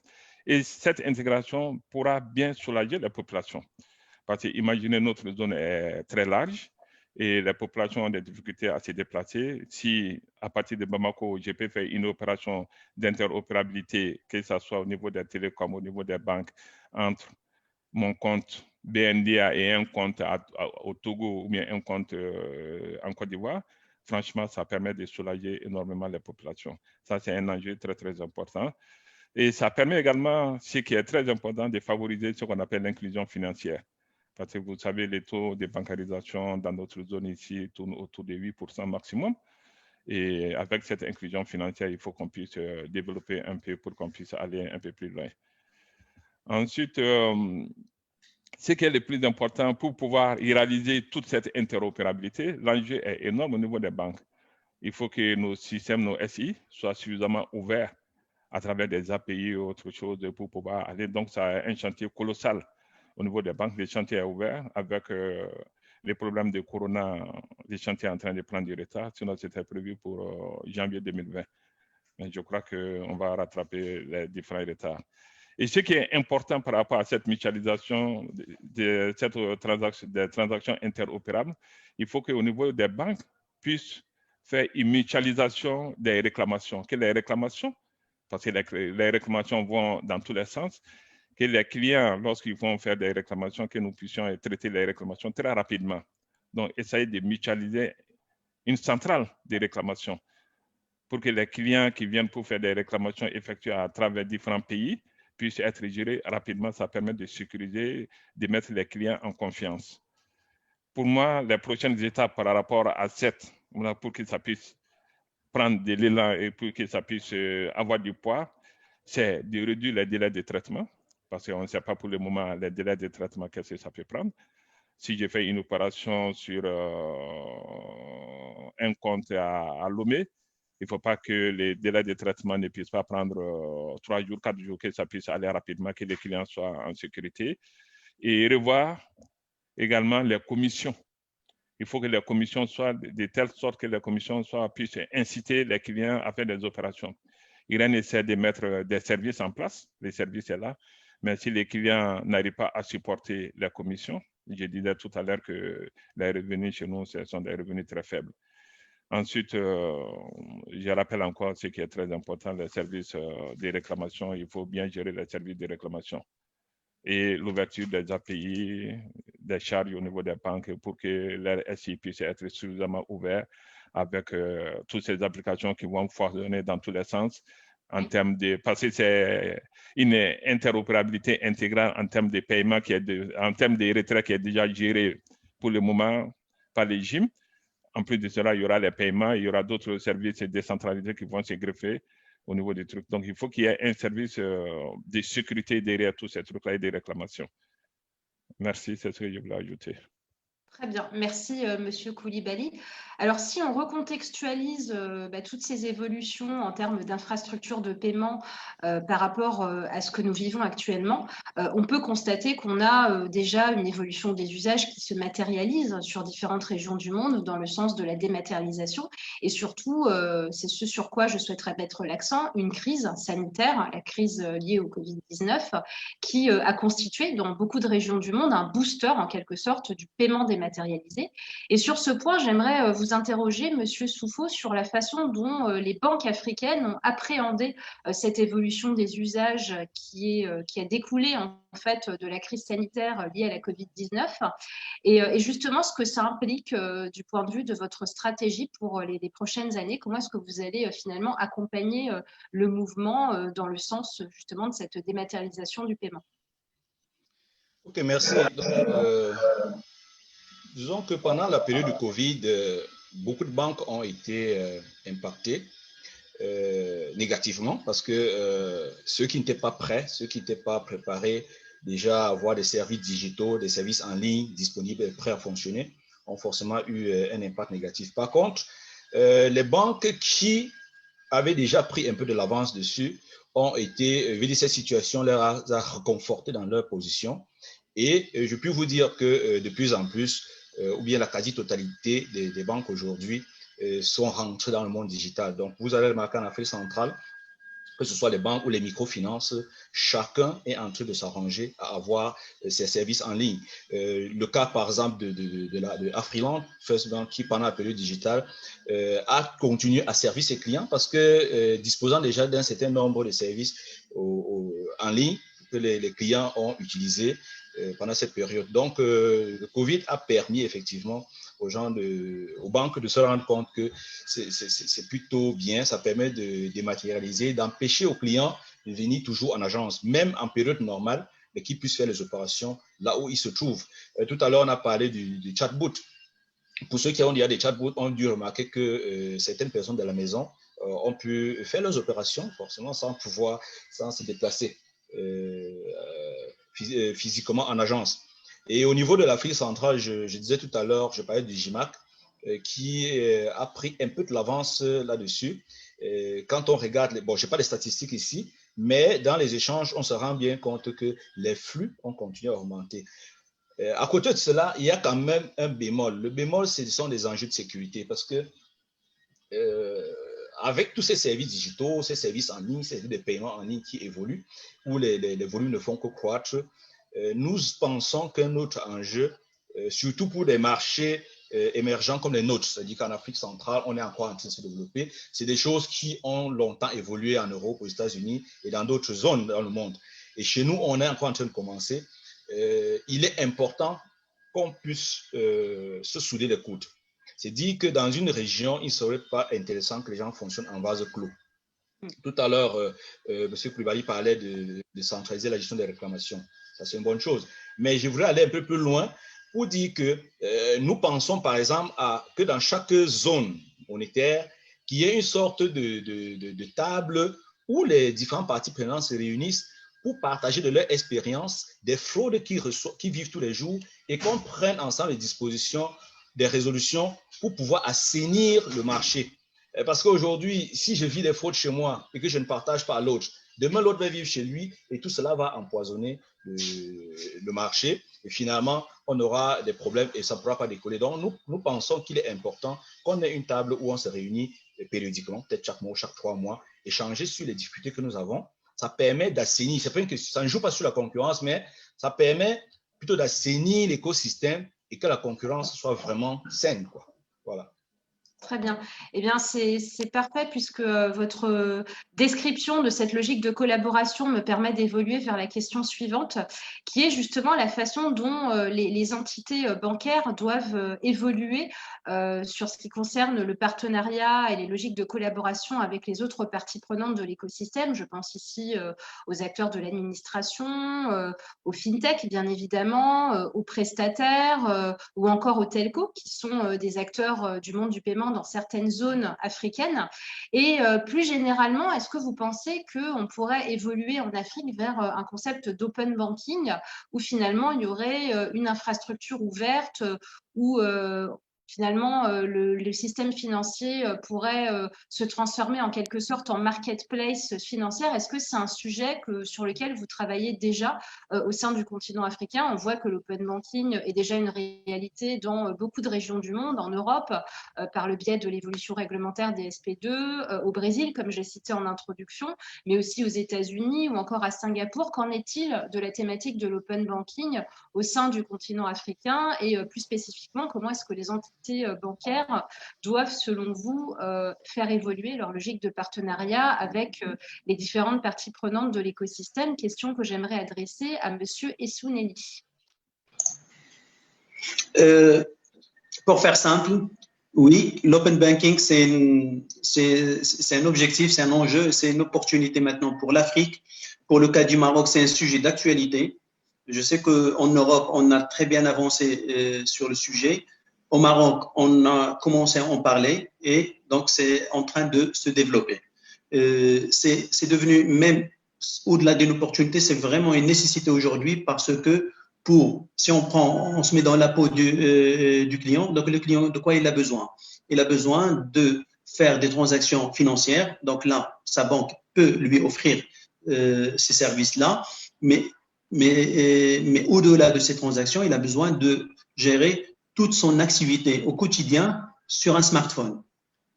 Et cette intégration pourra bien soulager la population. Parce que imaginez, notre zone est très large et les populations ont des difficultés à se déplacer. Si à partir de Bamako, je peux faire une opération d'interopérabilité, que ce soit au niveau des télécoms, au niveau des banques, entre mon compte BNDA et un compte au Togo ou bien un compte en Côte d'Ivoire, franchement, ça permet de soulager énormément les populations. Ça, c'est un enjeu très, très important. Et ça permet également, ce qui est très important, de favoriser ce qu'on appelle l'inclusion financière. Parce que vous savez, les taux de bancarisation dans notre zone ici tournent autour de 8% maximum. Et avec cette inclusion financière, il faut qu'on puisse développer un peu pour qu'on puisse aller un peu plus loin. Ensuite, ce qui est le plus important pour pouvoir réaliser toute cette interopérabilité, l'enjeu est énorme au niveau des banques. Il faut que nos systèmes, nos SI, soient suffisamment ouverts à travers des API ou autre chose pour pouvoir aller. Donc, ça a un chantier colossal au niveau des banques. Le chantier est ouvert avec les problèmes de Corona. Le chantier est en train de prendre du retard. Sinon, c'était prévu pour janvier 2020. Mais je crois qu'on va rattraper les différents retards. Et ce qui est important par rapport à cette mutualisation des transactions interopérables, il faut qu'au niveau des banques, puissent faire une mutualisation des réclamations. Que les réclamations, parce que les réclamations vont dans tous les sens, que les clients, lorsqu'ils vont faire des réclamations, que nous puissions traiter les réclamations très rapidement. Donc, essayer de mutualiser une centrale de réclamation pour que les clients qui viennent pour faire des réclamations effectuées à travers différents pays puissent être gérés rapidement. Ça permet de sécuriser, de mettre les clients en confiance. Pour moi, les prochaines étapes par rapport à cette, pour que ça puisse prendre de l'élan et pour que ça puisse avoir du poids, c'est de réduire les délais de traitement, parce qu'on ne sait pas pour le moment les délais de traitement, qu'est-ce que ça peut prendre. Si je fais une opération sur un compte à Lomé, il ne faut pas que les délais de traitement ne puissent pas prendre 3 jours, 4 jours, que ça puisse aller rapidement, que les clients soient en sécurité. Et revoir également les commissions. Il faut que les commissions soient de telle sorte que les commissions puissent inciter les clients à faire des opérations. Irène essaie de mettre des services en place, les services sont là, mais si les clients n'arrivent pas à supporter les commissions, je disais tout à l'heure que les revenus chez nous, ce sont des revenus très faibles. Ensuite, je rappelle encore ce qui est très important, les services de réclamation. Il faut bien gérer les services de réclamation et l'ouverture des API, des charges au niveau des banques pour que leur SI puisse être suffisamment ouvert avec toutes ces applications qui vont foisonner dans tous les sens en termes de, parce que c'est une interopérabilité intégrale en termes de paiement, en termes de retrait qui est déjà géré pour le moment par les GIM. En plus de cela, il y aura les paiements, il y aura d'autres services décentralisés qui vont se greffer au niveau des trucs. Donc, il faut qu'il y ait un service de sécurité derrière tous ces trucs-là et des réclamations. Merci, c'est ce que je voulais ajouter. Très bien, merci Monsieur Koulibaly. Alors si on recontextualise toutes ces évolutions en termes d'infrastructures de paiement par rapport à ce que nous vivons actuellement, on peut constater qu'on a déjà une évolution des usages qui se matérialise sur différentes régions du monde dans le sens de la dématérialisation et surtout, c'est ce sur quoi je souhaiterais mettre l'accent, une crise sanitaire, la crise liée au Covid-19, qui a constitué dans beaucoup de régions du monde un booster en quelque sorte du paiement dématérialisé. Et sur ce point, j'aimerais vous interroger, Monsieur Soufo, sur la façon dont les banques africaines ont appréhendé cette évolution des usages qui a découlé en fait de la crise sanitaire liée à la Covid-19 et justement ce que ça implique du point de vue de votre stratégie pour les prochaines années. Comment est-ce que vous allez finalement accompagner le mouvement dans le sens justement de cette dématérialisation du paiement? Ok, merci. Donc, disons que pendant la période du Covid, beaucoup de banques ont été impactées négativement parce que ceux qui n'étaient pas prêts, ceux qui n'étaient pas préparés déjà à avoir des services digitaux, des services en ligne disponibles et prêts à fonctionner, ont forcément eu un impact négatif. Par contre, les banques qui avaient déjà pris un peu de l'avance dessus ont été, vu cette situation, leur a reconforté dans leur position. Et je peux vous dire que de plus en plus, ou bien la quasi-totalité des banques aujourd'hui sont rentrées dans le monde digital. Donc, vous allez remarquer en Afrique centrale, que ce soit les banques ou les microfinances, chacun est en train de s'arranger à avoir ses services en ligne. Le cas, par exemple, de Afriland, First Bank, qui pendant la période digitale a continué à servir ses clients parce que disposant déjà d'un certain nombre de services en ligne que les clients ont utilisés pendant cette période. Donc, le Covid a permis effectivement aux banques de se rendre compte que c'est plutôt bien, ça permet de dématérialiser, d'empêcher aux clients de venir toujours en agence, même en période normale, mais qu'ils puissent faire les opérations là où ils se trouvent. Tout à l'heure, on a parlé du chatbot. Pour ceux qui ont déjà des chatbots, ont dû remarquer que certaines personnes de la maison ont pu faire leurs opérations forcément sans se déplacer physiquement en agence. Et au niveau de l'Afrique centrale, je disais tout à l'heure, je parlais du GIMAC, qui a pris un peu de l'avance là-dessus. Quand on regarde, bon, je n'ai pas de statistiques ici, mais dans les échanges, on se rend bien compte que les flux ont continué à augmenter. À côté de cela, il y a quand même un bémol. Le bémol, ce sont des enjeux de sécurité parce que avec tous ces services digitaux, ces services en ligne, ces des paiements en ligne qui évoluent, où les volumes ne font que croître, nous pensons qu'un autre enjeu, surtout pour des marchés émergents comme les nôtres, c'est-à-dire qu'en Afrique centrale, on est encore en train de se développer, c'est des choses qui ont longtemps évolué en Europe, aux États-Unis et dans d'autres zones dans le monde. Et chez nous, on est encore en train de commencer. Il est important qu'on puisse se souder les coudes. C'est dit que dans une région, il ne serait pas intéressant que les gens fonctionnent en vase clos. Tout à l'heure, M. Coulibaly parlait de centraliser la gestion des réclamations. Ça, c'est une bonne chose. Mais je voudrais aller un peu plus loin pour dire que nous pensons, par exemple, que dans chaque zone monétaire, qu'il y ait une sorte de table où les différentes parties prenantes se réunissent pour partager de leur expérience des fraudes qui vivent tous les jours et qu'on prenne ensemble les dispositions, des résolutions pour pouvoir assainir le marché. Parce qu'aujourd'hui, si je vis des fraudes chez moi et que je ne partage pas à l'autre, demain l'autre va vivre chez lui et tout cela va empoisonner le marché. Et finalement, on aura des problèmes et ça ne pourra pas décoller. Donc, nous pensons qu'il est important qu'on ait une table où on se réunit périodiquement, peut-être chaque mois ou chaque 3 mois, échanger sur les difficultés que nous avons. Ça permet d'assainir. C'est pas une question, ça ne joue pas sur la concurrence, mais ça permet plutôt d'assainir l'écosystème et que la concurrence soit vraiment saine, quoi. Voilà. Très bien. Eh bien, c'est parfait puisque votre description de cette logique de collaboration me permet d'évoluer vers la question suivante, qui est justement la façon dont les entités bancaires doivent évoluer sur ce qui concerne le partenariat et les logiques de collaboration avec les autres parties prenantes de l'écosystème. Je pense ici aux acteurs de l'administration, aux fintech, bien évidemment, aux prestataires ou encore aux telcos, qui sont des acteurs du monde du paiement dans certaines zones africaines. Et plus généralement, est-ce que vous pensez qu'on pourrait évoluer en Afrique vers un concept d'open banking où finalement il y aurait une infrastructure ouverte où finalement, le système financier pourrait se transformer en quelque sorte en marketplace financière? Est-ce que c'est un sujet sur lequel vous travaillez déjà au sein du continent africain? On voit que l'open banking est déjà une réalité dans beaucoup de régions du monde, en Europe, par le biais de l'évolution réglementaire des SP2, au Brésil, comme j'ai cité en introduction, mais aussi aux États-Unis ou encore à Singapour. Qu'en est-il de la thématique de l'open banking au sein du continent africain et plus spécifiquement, comment est-ce que les entités bancaires doivent, selon vous, faire évoluer leur logique de partenariat avec les différentes parties prenantes de l'écosystème? Question que j'aimerais adresser à Monsieur Essouneli. Pour faire simple, oui, l'open banking, c'est un objectif, c'est un enjeu, c'est une opportunité maintenant pour l'Afrique. Pour le cas du Maroc, c'est un sujet d'actualité. Je sais qu'en Europe, on a très bien avancé sur le sujet. Au Maroc, on a commencé à en parler et donc c'est en train de se développer. C'est devenu, même au-delà d'une opportunité, c'est vraiment une nécessité aujourd'hui parce que si on se met dans la peau du client, donc le client, de quoi il a besoin? Il a besoin de faire des transactions financières. Donc là, sa banque peut lui offrir ces services-là, mais au-delà de ces transactions, il a besoin de gérer toute son activité au quotidien sur un smartphone.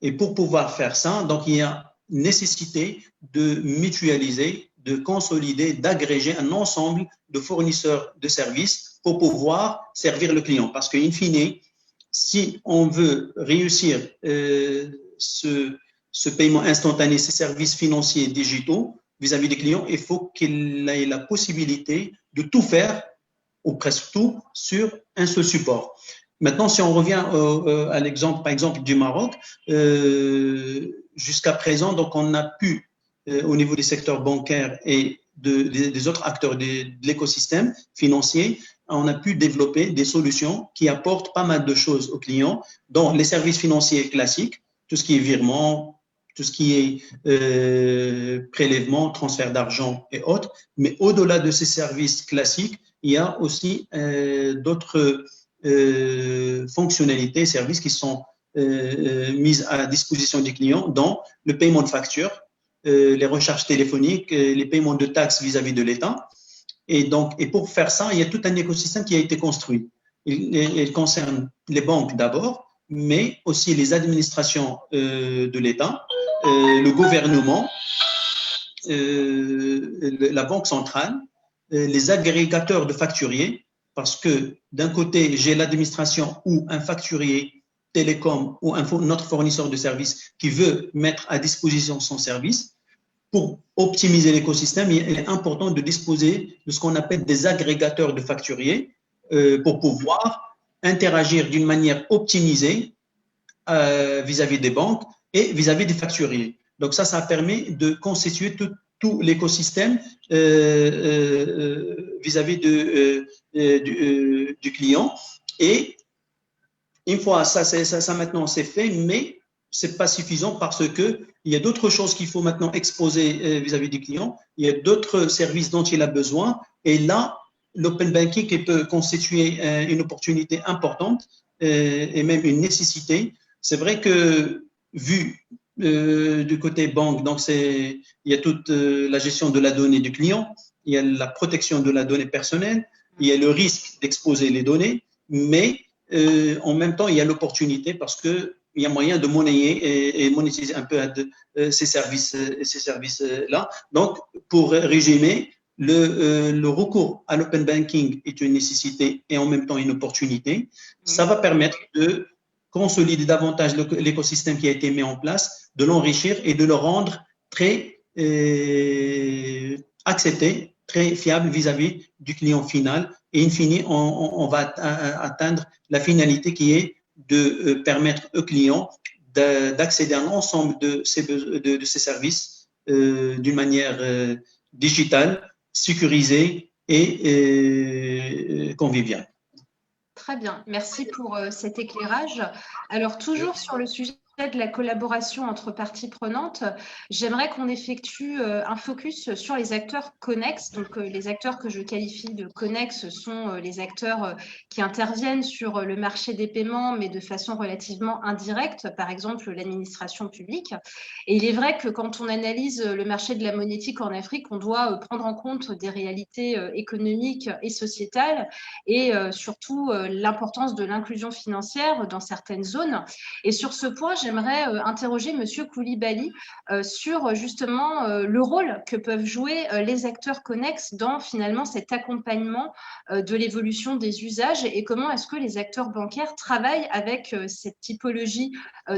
Et pour pouvoir faire ça, donc il y a nécessité de mutualiser, de consolider, d'agréger un ensemble de fournisseurs de services pour pouvoir servir le client. Parce qu'in fine, si on veut réussir ce paiement instantané, ces services financiers digitaux vis-à-vis des clients, il faut qu'il ait la possibilité de tout faire, ou presque tout, sur un seul support. Maintenant, si on revient à l'exemple, par exemple, du Maroc, jusqu'à présent, donc on a pu, au niveau des secteurs bancaires et des autres acteurs de l'écosystème financier, on a pu développer des solutions qui apportent pas mal de choses aux clients, dont les services financiers classiques, tout ce qui est virement, tout ce qui est prélèvement, transfert d'argent et autres. Mais au-delà de ces services classiques, il y a aussi d'autres fonctionnalités, services qui sont mises à la disposition des clients, dont le paiement de factures, les recharges téléphoniques, les paiements de taxes vis-à-vis de l'État. Et pour faire ça, il y a tout un écosystème qui a été construit. Il concerne les banques d'abord, mais aussi les administrations de l'État, le gouvernement, la banque centrale, les agrégateurs de facturiers, parce que d'un côté, j'ai l'administration ou un facturier télécom ou un autre fournisseur de services qui veut mettre à disposition son service. Pour optimiser l'écosystème, il est important de disposer de ce qu'on appelle des agrégateurs de facturiers pour pouvoir interagir d'une manière optimisée vis-à-vis des banques et vis-à-vis des facturiers. Donc ça permet de constituer tout l'écosystème vis-à-vis du client. Et une fois ça maintenant c'est fait, mais c'est pas suffisant parce que il y a d'autres choses qu'il faut maintenant exposer vis-à-vis du client. Il y a d'autres services dont il a besoin. Et là, l'open banking peut constituer une opportunité importante et même une nécessité. C'est vrai que vu du côté banque, donc il y a toute la gestion de la donnée du client, il y a la protection de la donnée personnelle, il y a le risque d'exposer les données, mais en même temps, il y a l'opportunité parce qu'il y a moyen de monnayer et monétiser un peu ces services-là. Donc, pour résumer, le recours à l'open banking est une nécessité et en même temps une opportunité. Ça va permettre de consolider davantage l'écosystème qui a été mis en place, de l'enrichir et de le rendre très accepté, très fiable vis-à-vis du client final. Et in fine, on va atteindre la finalité qui est de permettre au client d'accéder à l'ensemble de ces services d'une manière digitale, sécurisée et conviviale. Très bien, merci pour cet éclairage. Alors, toujours sur le sujet de la collaboration entre parties prenantes, j'aimerais qu'on effectue un focus sur les acteurs connexes. Donc, les acteurs que je qualifie de connexes sont les acteurs qui interviennent sur le marché des paiements, mais de façon relativement indirecte, par exemple l'administration publique. Et il est vrai que quand on analyse le marché de la monétique en Afrique, on doit prendre en compte des réalités économiques et sociétales et surtout l'importance de l'inclusion financière dans certaines zones. Et sur ce point, j'aimerais interroger Monsieur Koulibaly sur justement le rôle que peuvent jouer les acteurs connexes dans finalement cet accompagnement de l'évolution des usages et comment est-ce que les acteurs bancaires travaillent avec cette typologie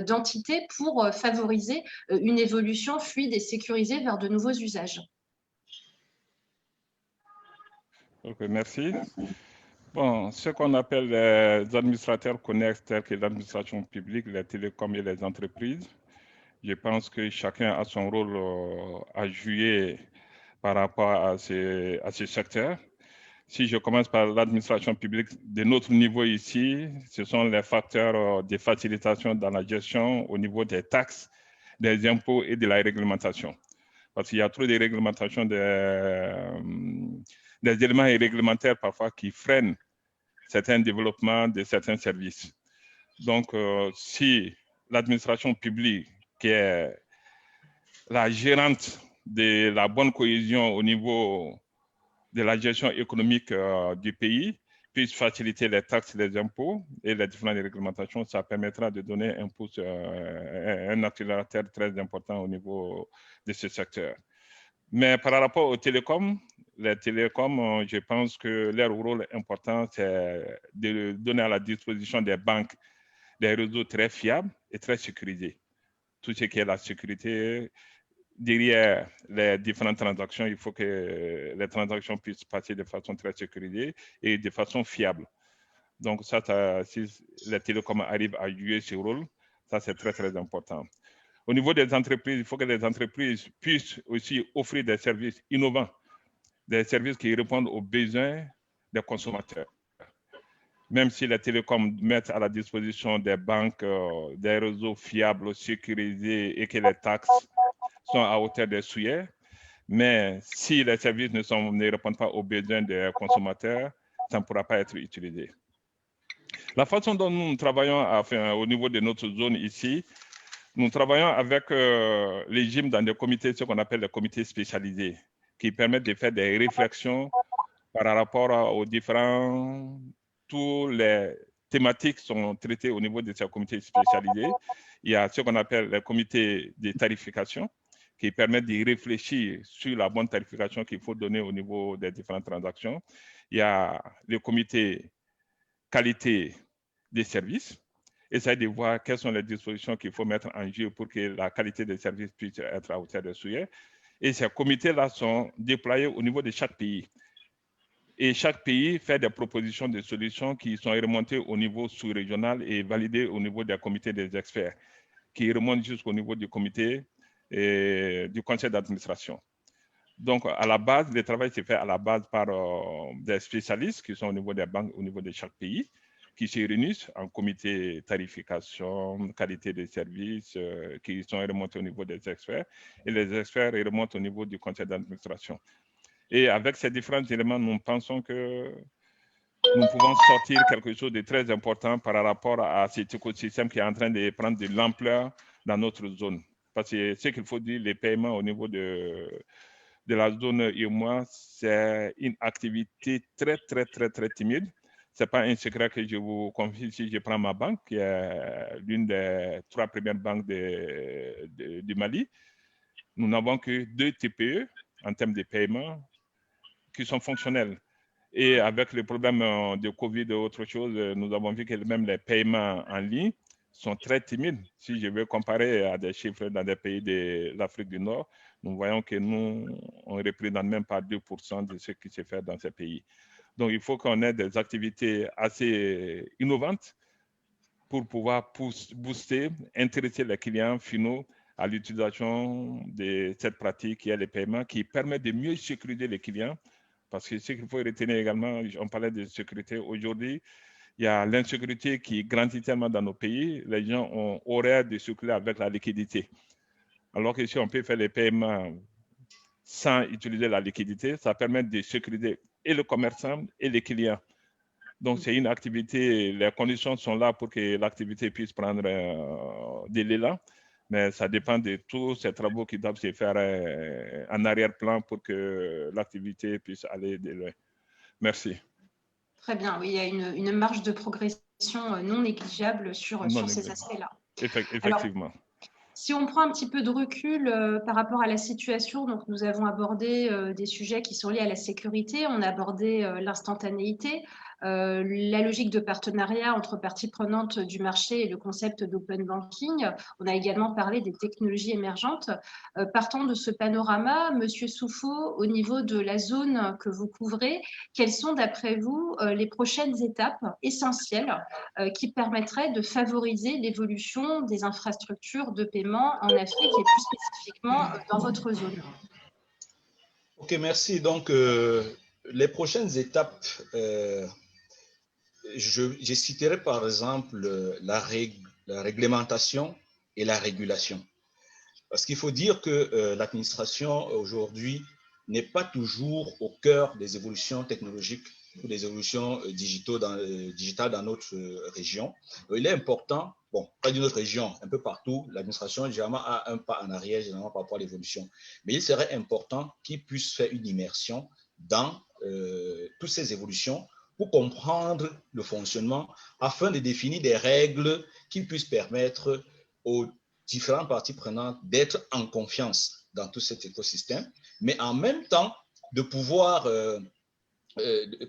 d'entités pour favoriser une évolution fluide et sécurisée vers de nouveaux usages. Ok, merci. Bon, ce qu'on appelle les administrateurs connexes, tels que l'administration publique, les télécoms et les entreprises, je pense que chacun a son rôle à jouer par rapport à ces secteurs. Si je commence par l'administration publique, de notre niveau ici, ce sont les facteurs de facilitation dans la gestion au niveau des taxes, des impôts et de la réglementation. Parce qu'il y a trop de réglementations, des éléments réglementaires parfois qui freinent certains développements de certains services. Donc, si l'administration publique, qui est la gérante de la bonne cohésion au niveau de la gestion économique du pays, puisse faciliter les taxes, les impôts et les différentes réglementations, ça permettra de donner un pouce, un accélérateur très important au niveau de ce secteur. Mais par rapport aux télécoms, les télécoms, je pense que leur rôle important, c'est de donner à la disposition des banques des réseaux très fiables et très sécurisés. Tout ce qui est la sécurité, derrière les différentes transactions, il faut que les transactions puissent passer de façon très sécurisée et de façon fiable. Donc ça si les télécoms arrivent à jouer ce rôle, ça c'est très, très important. Au niveau des entreprises, il faut que les entreprises puissent aussi offrir des services innovants, des services qui répondent aux besoins des consommateurs. Même si les télécoms mettent à la disposition des banques des réseaux fiables, sécurisés et que les taxes sont à hauteur des souhaits, mais si les services ne répondent pas aux besoins des consommateurs, ça ne pourra pas être utilisé. La façon dont nous travaillons au niveau de notre zone ici, nous travaillons avec les GIM dans des comités, ce qu'on appelle les comités spécialisés, qui permettent de faire des réflexions par rapport aux toutes les thématiques sont traitées au niveau de ces comités spécialisés. Il y a ce qu'on appelle les comités de tarification, qui permettent de réfléchir sur la bonne tarification qu'il faut donner au niveau des différentes transactions. Il y a le comité qualité des services, essayer de voir quelles sont les dispositions qu'il faut mettre en jeu pour que la qualité des services puisse être à hauteur des souhaits. Et ces comités-là sont déployés au niveau de chaque pays. Et chaque pays fait des propositions de solutions qui sont remontées au niveau sous-régional et validées au niveau des comités des experts, qui remontent jusqu'au niveau du comité et du conseil d'administration. Donc, à la base, le travail s'est fait à la base par des spécialistes qui sont au niveau des banques, au niveau de chaque pays, qui se réunissent en comité tarification, qualité des services, qui sont remontés au niveau des experts, et les experts remontent au niveau du conseil d'administration. Et avec ces différents éléments, nous pensons que nous pouvons sortir quelque chose de très important par rapport à cet écosystème qui est en train de prendre de l'ampleur dans notre zone. Parce que ce qu'il faut dire, les paiements au niveau de la zone UEMOA, c'est une activité très timide. Ce n'est pas un secret que je vous confie si je prends ma banque, qui est l'une des 3 premières banques du Mali. Nous n'avons que 2 TPE en termes de paiement qui sont fonctionnels. Et avec le problème de Covid et autre chose, nous avons vu que même les paiements en ligne sont très timides. Si je veux comparer à des chiffres dans des pays de l'Afrique du Nord, nous voyons que nous, on ne représente même pas 2% de ce qui se fait dans ces pays. Donc, il faut qu'on ait des activités assez innovantes pour pouvoir booster, intéresser les clients finaux à l'utilisation de cette pratique qui est le paiement, qui permet de mieux sécuriser les clients. Parce que ce qu'il faut retenir également, on parlait de sécurité aujourd'hui, il y a l'insécurité qui grandit tellement dans nos pays, les gens ont horreur de circuler avec la liquidité. Alors que si on peut faire les paiements sans utiliser la liquidité, ça permet de sécuriser et le commerçant et les clients. Donc, c'est une activité, les conditions sont là pour que l'activité puisse prendre de l'élan, mais ça dépend de tous ces travaux qui doivent se faire en arrière-plan pour que l'activité puisse aller de loin. Merci. Très bien, oui, il y a une marge de progression non négligeable sur ces aspects-là. Effectivement. Alors, si on prend un petit peu de recul par rapport à la situation, donc nous avons abordé des sujets qui sont liés à la sécurité, on a abordé l'instantanéité, la logique de partenariat entre parties prenantes du marché et le concept d'open banking. On a également parlé des technologies émergentes. Partant de ce panorama, Monsieur Soufo, au niveau de la zone que vous couvrez, quelles sont d'après vous les prochaines étapes essentielles qui permettraient de favoriser l'évolution des infrastructures de paiement en Afrique et plus spécifiquement dans votre zone? Ok, merci. Donc, les prochaines étapes, je citerai par exemple la réglementation et la régulation. Parce qu'il faut dire que l'administration aujourd'hui n'est pas toujours au cœur des évolutions technologiques ou des évolutions digitales dans notre région. Donc, il est important, bon, pas d'une autre région, un peu partout, l'administration généralement a un pas en arrière généralement par rapport à l'évolution. Mais il serait important qu'il puisse faire une immersion dans toutes ces évolutions pour comprendre le fonctionnement afin de définir des règles qui puissent permettre aux différentes parties prenantes d'être en confiance dans tout cet écosystème, mais en même temps de pouvoir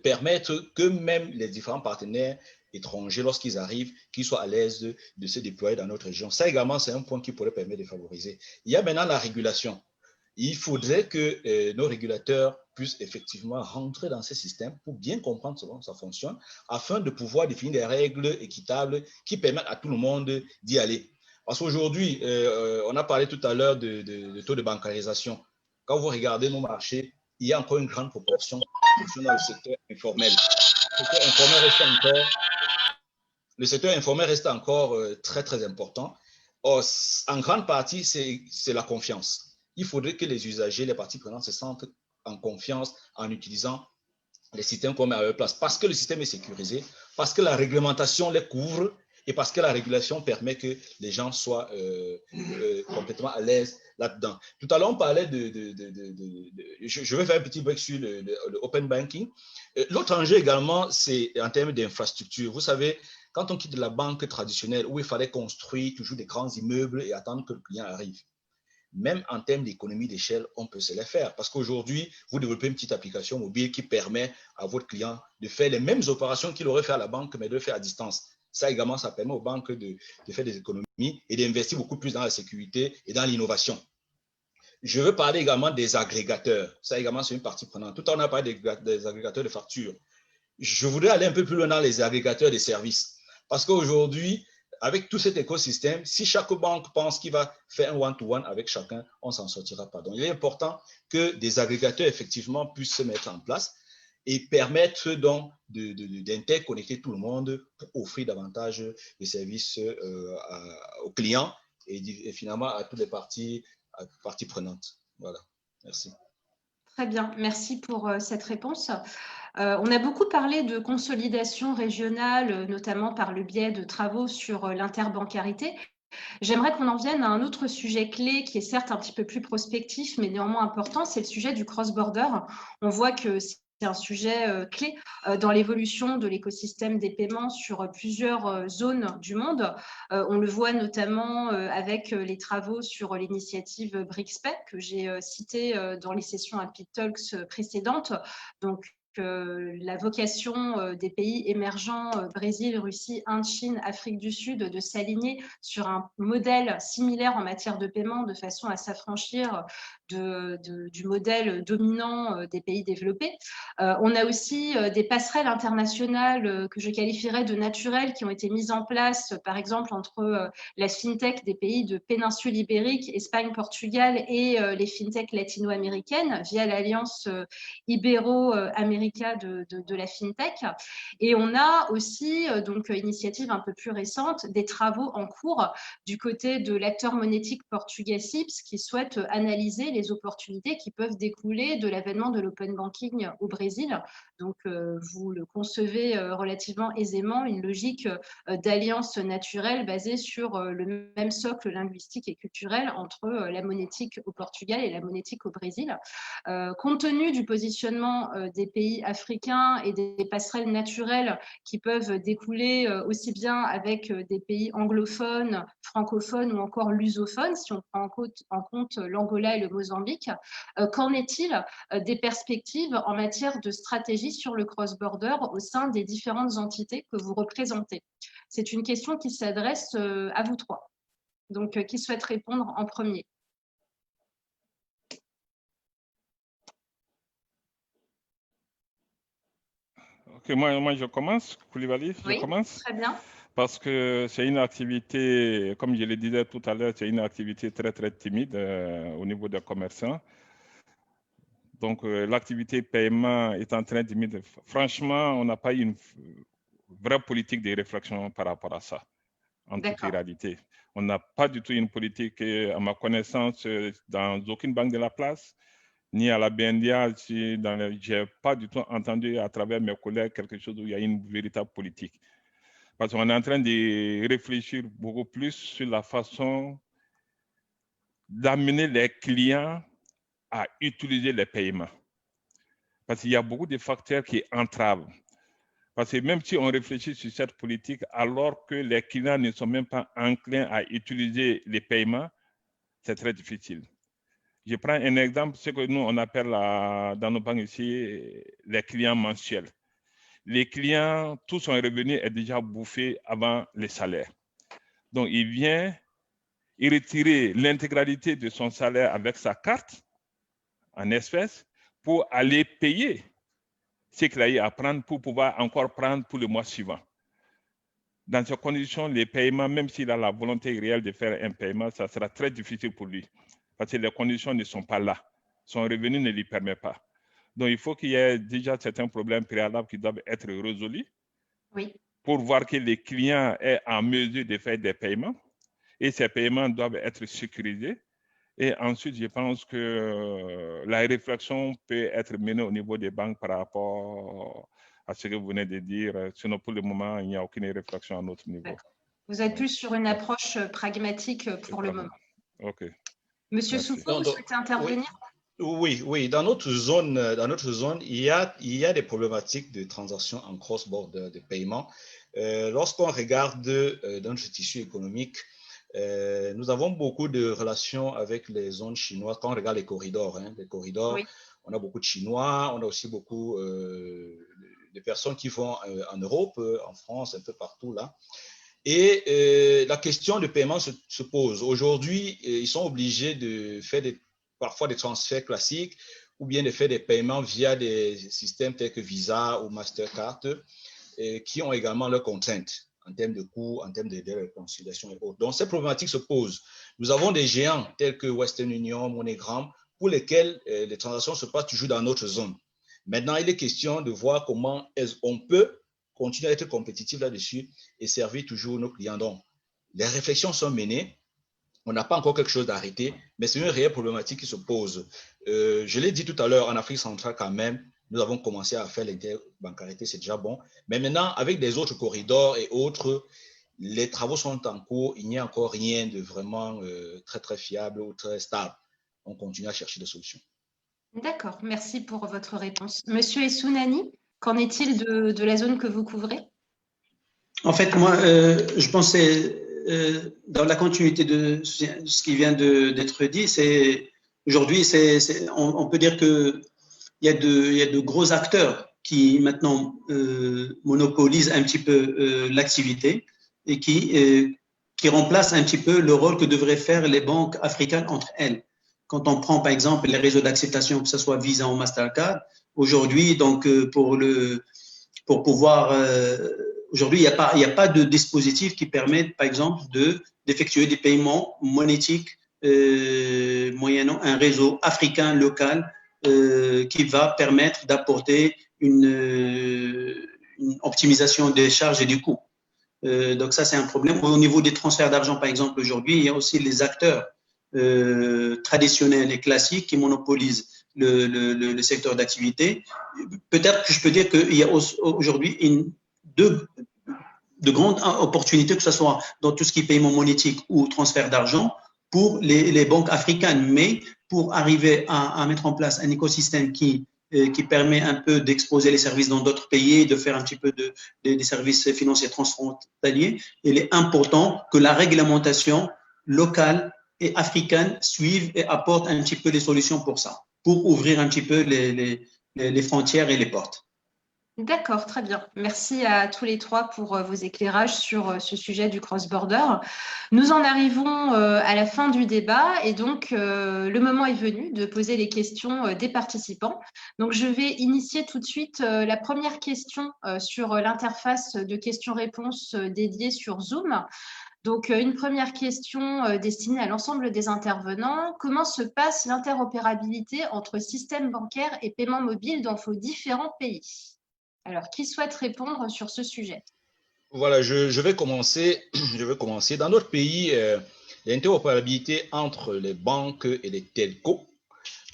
permettre que même les différents partenaires étrangers, lorsqu'ils arrivent, qu'ils soient à l'aise de se déployer dans notre région. Ça également, c'est un point qui pourrait permettre de favoriser. Il y a maintenant la régulation. Il faudrait que nos régulateurs puissent effectivement rentrer dans ce système pour bien comprendre comment ça fonctionne, afin de pouvoir définir des règles équitables qui permettent à tout le monde d'y aller. Parce qu'aujourd'hui, on a parlé tout à l'heure de taux de bancarisation. Quand vous regardez nos marchés, il y a encore une grande proportion qui sont dans le secteur informel. Le secteur informel reste encore très important. Or, en grande partie, c'est la confiance. Il faudrait que les usagers, les parties prenantes se sentent en confiance en utilisant les systèmes qu'on met à leur place, parce que le système est sécurisé, parce que la réglementation les couvre et parce que la régulation permet que les gens soient complètement à l'aise là-dedans. Tout à l'heure, on parlait je vais faire un petit break sur le open banking. L'autre enjeu également, c'est en termes d'infrastructure. Vous savez, quand on quitte la banque traditionnelle où il fallait construire toujours des grands immeubles et attendre que le client arrive, même en termes d'économie d'échelle, on peut se les faire. Parce qu'aujourd'hui, vous développez une petite application mobile qui permet à votre client de faire les mêmes opérations qu'il aurait fait à la banque, mais de le faire à distance. Ça également, ça permet aux banques de faire des économies et d'investir beaucoup plus dans la sécurité et dans l'innovation. Je veux parler également des agrégateurs. Ça également, c'est une partie prenante. Tout à l'heure, on a parlé des agrégateurs de factures. Je voudrais aller un peu plus loin dans les agrégateurs des services. Parce qu'aujourd'hui, avec tout cet écosystème, si chaque banque pense qu'il va faire un one-to-one avec chacun, on ne s'en sortira pas. Donc, il est important que des agrégateurs, effectivement, puissent se mettre en place et permettre donc d'interconnecter tout le monde pour offrir davantage de services aux clients et finalement à toutes les parties prenantes. Voilà, merci. Très bien, merci pour cette réponse. On a beaucoup parlé de consolidation régionale, notamment par le biais de travaux sur l'interbancarité. J'aimerais qu'on en vienne à un autre sujet clé qui est certes un petit peu plus prospectif, mais néanmoins important, c'est le sujet du cross-border. On voit que c'est un sujet clé dans l'évolution de l'écosystème des paiements sur plusieurs zones du monde. On le voit notamment avec les travaux sur l'initiative BRICS-PEC que j'ai citée dans les sessions Happy Talks précédentes. Donc, la vocation des pays émergents, Brésil, Russie, Inde, Chine, Afrique du Sud, de s'aligner sur un modèle similaire en matière de paiement de façon à s'affranchir du modèle dominant des pays développés. On a aussi des passerelles internationales que je qualifierais de naturelles qui ont été mises en place, par exemple, entre la FinTech des pays de péninsule ibérique, Espagne, Portugal et les FinTech latino-américaines via l'alliance ibéro-américaine de la FinTech. Et on a aussi, donc, initiative un peu plus récente, des travaux en cours du côté de l'acteur monétique portugais CIPS qui souhaite analyser les opportunités qui peuvent découler de l'avènement de l'open banking au Brésil. Donc, vous le concevez relativement aisément, une logique d'alliance naturelle basée sur le même socle linguistique et culturel entre la monétique au Portugal et la monétique au Brésil. Compte tenu du positionnement des pays africains et des passerelles naturelles qui peuvent découler aussi bien avec des pays anglophones, francophones ou encore lusophones, si on prend en compte l'Angola et le Mozambique. Qu'en est-il des perspectives en matière de stratégie sur le cross-border au sein des différentes entités que vous représentez? C'est une question qui s'adresse à vous trois. Donc, qui souhaite répondre en premier? Ok, moi je commence, Koulibaly, Oui, je commence. Très bien. Parce que c'est une activité, comme je le disais tout à l'heure, c'est une activité très très timide au niveau des commerçants. Donc l'activité paiement est en train de diminuer. Franchement, on n'a pas une vraie politique de réflexion par rapport à ça, en toute réalité. On n'a pas du tout une politique, à ma connaissance, dans aucune banque de la place, ni à la BNDA, je n'ai pas du tout entendu à travers mes collègues quelque chose où il y a une véritable politique. Parce qu'on est en train de réfléchir beaucoup plus sur la façon d'amener les clients à utiliser les paiements. Parce qu'il y a beaucoup de facteurs qui entravent. Parce que même si on réfléchit sur cette politique, alors que les clients ne sont même pas enclins à utiliser les paiements, c'est très difficile. Je prends un exemple, ce que nous, on appelle dans nos banques ici, les clients mensuels. Les clients, tout son revenu est déjà bouffé avant les salaires. Donc, il vient retirer l'intégralité de son salaire avec sa carte en espèces pour aller payer ce qu'il a eu à prendre pour pouvoir encore prendre pour le mois suivant. Dans ces conditions, les paiements, même s'il a la volonté réelle de faire un paiement, ça sera très difficile pour lui parce que les conditions ne sont pas là. Son revenu ne lui permet pas. Donc, il faut qu'il y ait déjà certains problèmes préalables qui doivent être résolus pour voir que les clients sont en mesure de faire des paiements et ces paiements doivent être sécurisés. Et ensuite, je pense que la réflexion peut être menée au niveau des banques par rapport à ce que vous venez de dire. Sinon, pour le moment, il n'y a aucune réflexion à notre niveau. Vous êtes plus sur une approche pragmatique pour le moment. OK. Monsieur Soufou, vous souhaitez intervenir? Oui. Dans notre zone, il y a des problématiques de transactions en cross-border de paiement. Lorsqu'on regarde dans notre tissu économique, nous avons beaucoup de relations avec les zones chinoises. Quand on regarde les corridors, on a beaucoup de Chinois, on a aussi beaucoup de personnes qui vont en Europe, en France, un peu partout là. Et la question de paiement se pose. Aujourd'hui, ils sont obligés de faire des parfois des transferts classiques ou bien de faire des paiements via des systèmes tels que Visa ou Mastercard qui ont également leurs contraintes en termes de coûts, en termes de réconciliation et autres. Donc, ces problématiques se posent. Nous avons des géants tels que Western Union, MoneyGram, pour lesquels les transactions se passent toujours dans notre zone. Maintenant, il est question de voir comment on peut continuer à être compétitif là-dessus et servir toujours nos clients. Donc, les réflexions sont menées. On n'a pas encore quelque chose d'arrêté, mais c'est une réelle problématique qui se pose. Je l'ai dit tout à l'heure, en Afrique centrale quand même, nous avons commencé à faire l'interbancarité, c'est déjà bon. Mais maintenant, avec des autres corridors et autres, les travaux sont en cours. Il n'y a encore rien de vraiment très, très fiable ou très stable. On continue à chercher des solutions. D'accord, merci pour votre réponse. Monsieur Essounani, qu'en est-il de la zone que vous couvrez? En fait, moi, je pensais, dans la continuité de ce qui vient d'être dit, aujourd'hui, on peut dire qu'il y a de gros acteurs qui maintenant monopolisent un petit peu l'activité et qui remplacent un petit peu le rôle que devraient faire les banques africaines entre elles. Quand on prend, par exemple, les réseaux d'acceptation, que ce soit Visa ou Mastercard, aujourd'hui, donc, pour pouvoir… aujourd'hui, il n'y a pas de dispositif qui permette, par exemple, d'effectuer des paiements monétiques moyennant un réseau africain local qui va permettre d'apporter une optimisation des charges et des coûts. Donc, ça, c'est un problème. Au niveau des transferts d'argent, par exemple, aujourd'hui, il y a aussi les acteurs traditionnels et classiques qui monopolisent le secteur d'activité. Peut-être que je peux dire qu'il y a aujourd'hui de grandes opportunités, que ce soit dans tout ce qui est paiement monétique ou transfert d'argent, pour les banques africaines. Mais pour arriver à mettre en place un écosystème qui permet un peu d'exposer les services dans d'autres pays, de faire un petit peu des services financiers transfrontaliers, il est important que la réglementation locale et africaine suivent et apportent un petit peu les solutions pour ça, pour ouvrir un petit peu les frontières et les portes. D'accord, très bien. Merci à tous les trois pour vos éclairages sur ce sujet du cross-border. Nous en arrivons à la fin du débat et donc le moment est venu de poser les questions des participants. Donc je vais initier tout de suite la première question sur l'interface de questions-réponses dédiée sur Zoom. Donc, une première question destinée à l'ensemble des intervenants. Comment se passe l'interopérabilité entre système bancaire et paiement mobile dans vos différents pays? Alors, qui souhaite répondre sur ce sujet? Voilà, je vais commencer. Dans notre pays, l'interopérabilité entre les banques et les telcos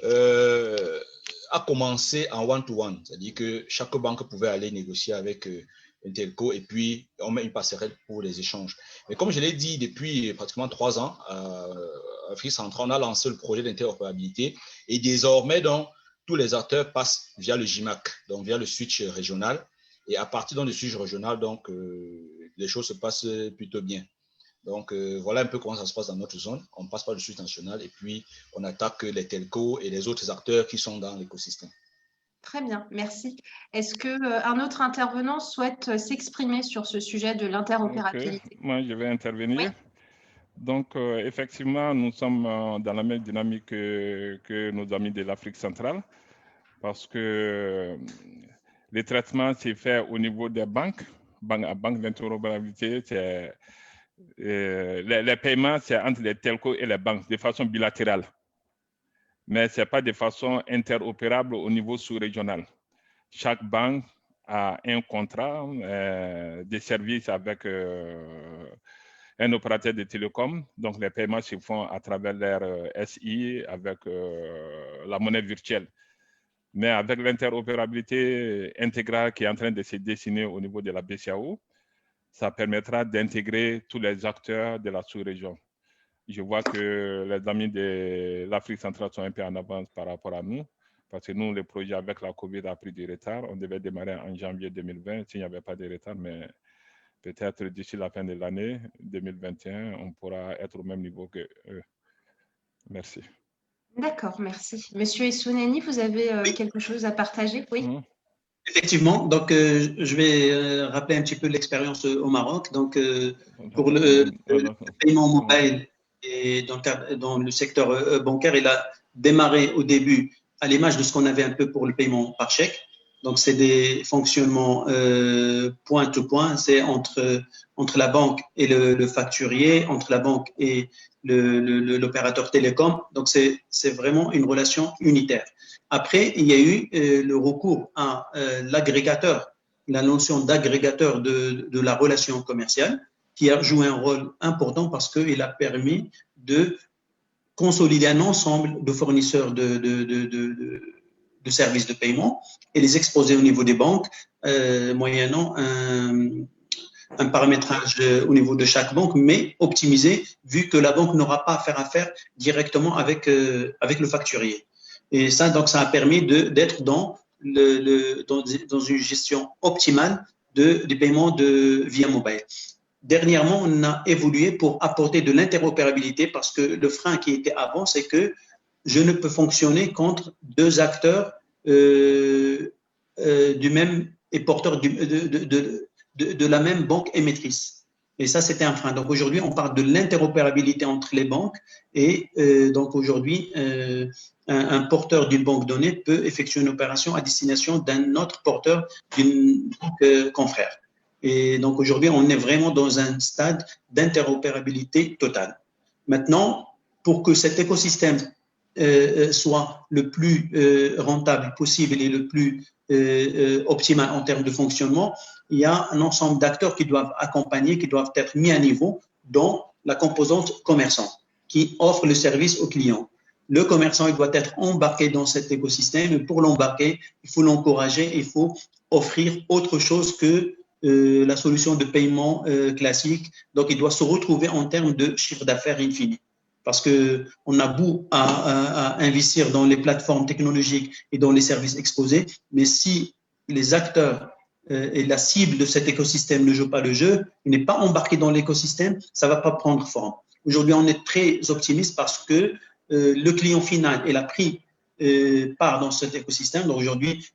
a commencé en one-to-one, c'est-à-dire que chaque banque pouvait aller négocier avec un telco et puis on met une passerelle pour les échanges. Mais comme je l'ai dit, depuis pratiquement 3 ans, à Afrique centrale, on a lancé le projet d'interopérabilité et désormais, donc, tous les acteurs passent via le GIMAC, donc via le switch régional. Et à partir du switch régional, donc, les choses se passent plutôt bien. Donc, voilà un peu comment ça se passe dans notre zone. On passe par le switch national et puis on attaque les telcos et les autres acteurs qui sont dans l'écosystème. Très bien, merci. Est-ce qu'un autre intervenant souhaite s'exprimer sur ce sujet de l'interopérabilité? Okay. Moi, je vais intervenir. Oui. Donc, effectivement, nous sommes dans la même dynamique que nos amis de l'Afrique centrale parce que les traitements s'est fait au niveau des banques. Banque d'interopérabilité, c'est les paiements, c'est entre les telcos et les banques de façon bilatérale. Mais ce n'est pas de façon interopérable au niveau sous-régional. Chaque banque a un contrat de service avec un opérateur de télécom. Donc, les paiements se font à travers leur SI avec la monnaie virtuelle. Mais avec l'interopérabilité intégrale qui est en train de se dessiner au niveau de la BCAO, ça permettra d'intégrer tous les acteurs de la sous-région. Je vois que les amis de l'Afrique centrale sont un peu en avance par rapport à nous, parce que nous, le projet avec la COVID a pris du retard. On devait démarrer en janvier 2020 s'il n'y avait pas de retard, mais peut-être d'ici la fin de l'année 2021, on pourra être au même niveau que eux. Merci. D'accord, merci. Monsieur Essounani, vous avez quelque chose à partager? Oui. Effectivement, donc je vais rappeler un petit peu l'expérience au Maroc. Donc, pour le paiement mobile et dans le secteur bancaire, démarré au début à l'image de ce qu'on avait un peu pour le paiement par chèque. Donc, c'est des fonctionnements point-to-point, c'est entre la banque et le facturier, entre la banque et l'opérateur télécom. Donc, c'est vraiment une relation unitaire. Après, il y a eu le recours à l'agrégateur, la notion d'agrégateur de la relation commerciale, qui a joué un rôle important parce qu'il a permis de consolider un ensemble de fournisseurs de services de paiement et les exposer au niveau des banques, moyennant un paramétrage au niveau de chaque banque, mais optimisé, vu que la banque n'aura pas à faire affaire directement avec le facturier. Et ça, donc, ça a permis d'être dans une gestion optimale des paiements via mobile. Dernièrement, on a évolué pour apporter de l'interopérabilité parce que le frein qui était avant, c'est que je ne peux fonctionner qu'entre deux acteurs du même et porteurs de la même banque émettrice. Et ça, c'était un frein. Donc aujourd'hui, on parle de l'interopérabilité entre les banques et donc aujourd'hui, un porteur d'une banque donnée peut effectuer une opération à destination d'un autre porteur d'une banque confrère. Et donc aujourd'hui, on est vraiment dans un stade d'interopérabilité totale. Maintenant, pour que cet écosystème soit le plus rentable possible et le plus optimal en termes de fonctionnement, il y a un ensemble d'acteurs qui doivent accompagner, qui doivent être mis à niveau, dont la composante commerçant, qui offre le service au client. Le commerçant, il doit être embarqué dans cet écosystème, et pour l'embarquer, il faut l'encourager, il faut offrir autre chose que la solution de paiement classique. Donc, il doit se retrouver en termes de chiffre d'affaires infini. Parce qu'on a beau à investir dans les plateformes technologiques et dans les services exposés, mais si les acteurs et la cible de cet écosystème ne jouent pas le jeu, il n'est pas embarqué dans l'écosystème, ça ne va pas prendre forme. Aujourd'hui, on est très optimiste parce que le client final, il a pris part dans cet écosystème. Donc aujourd'hui,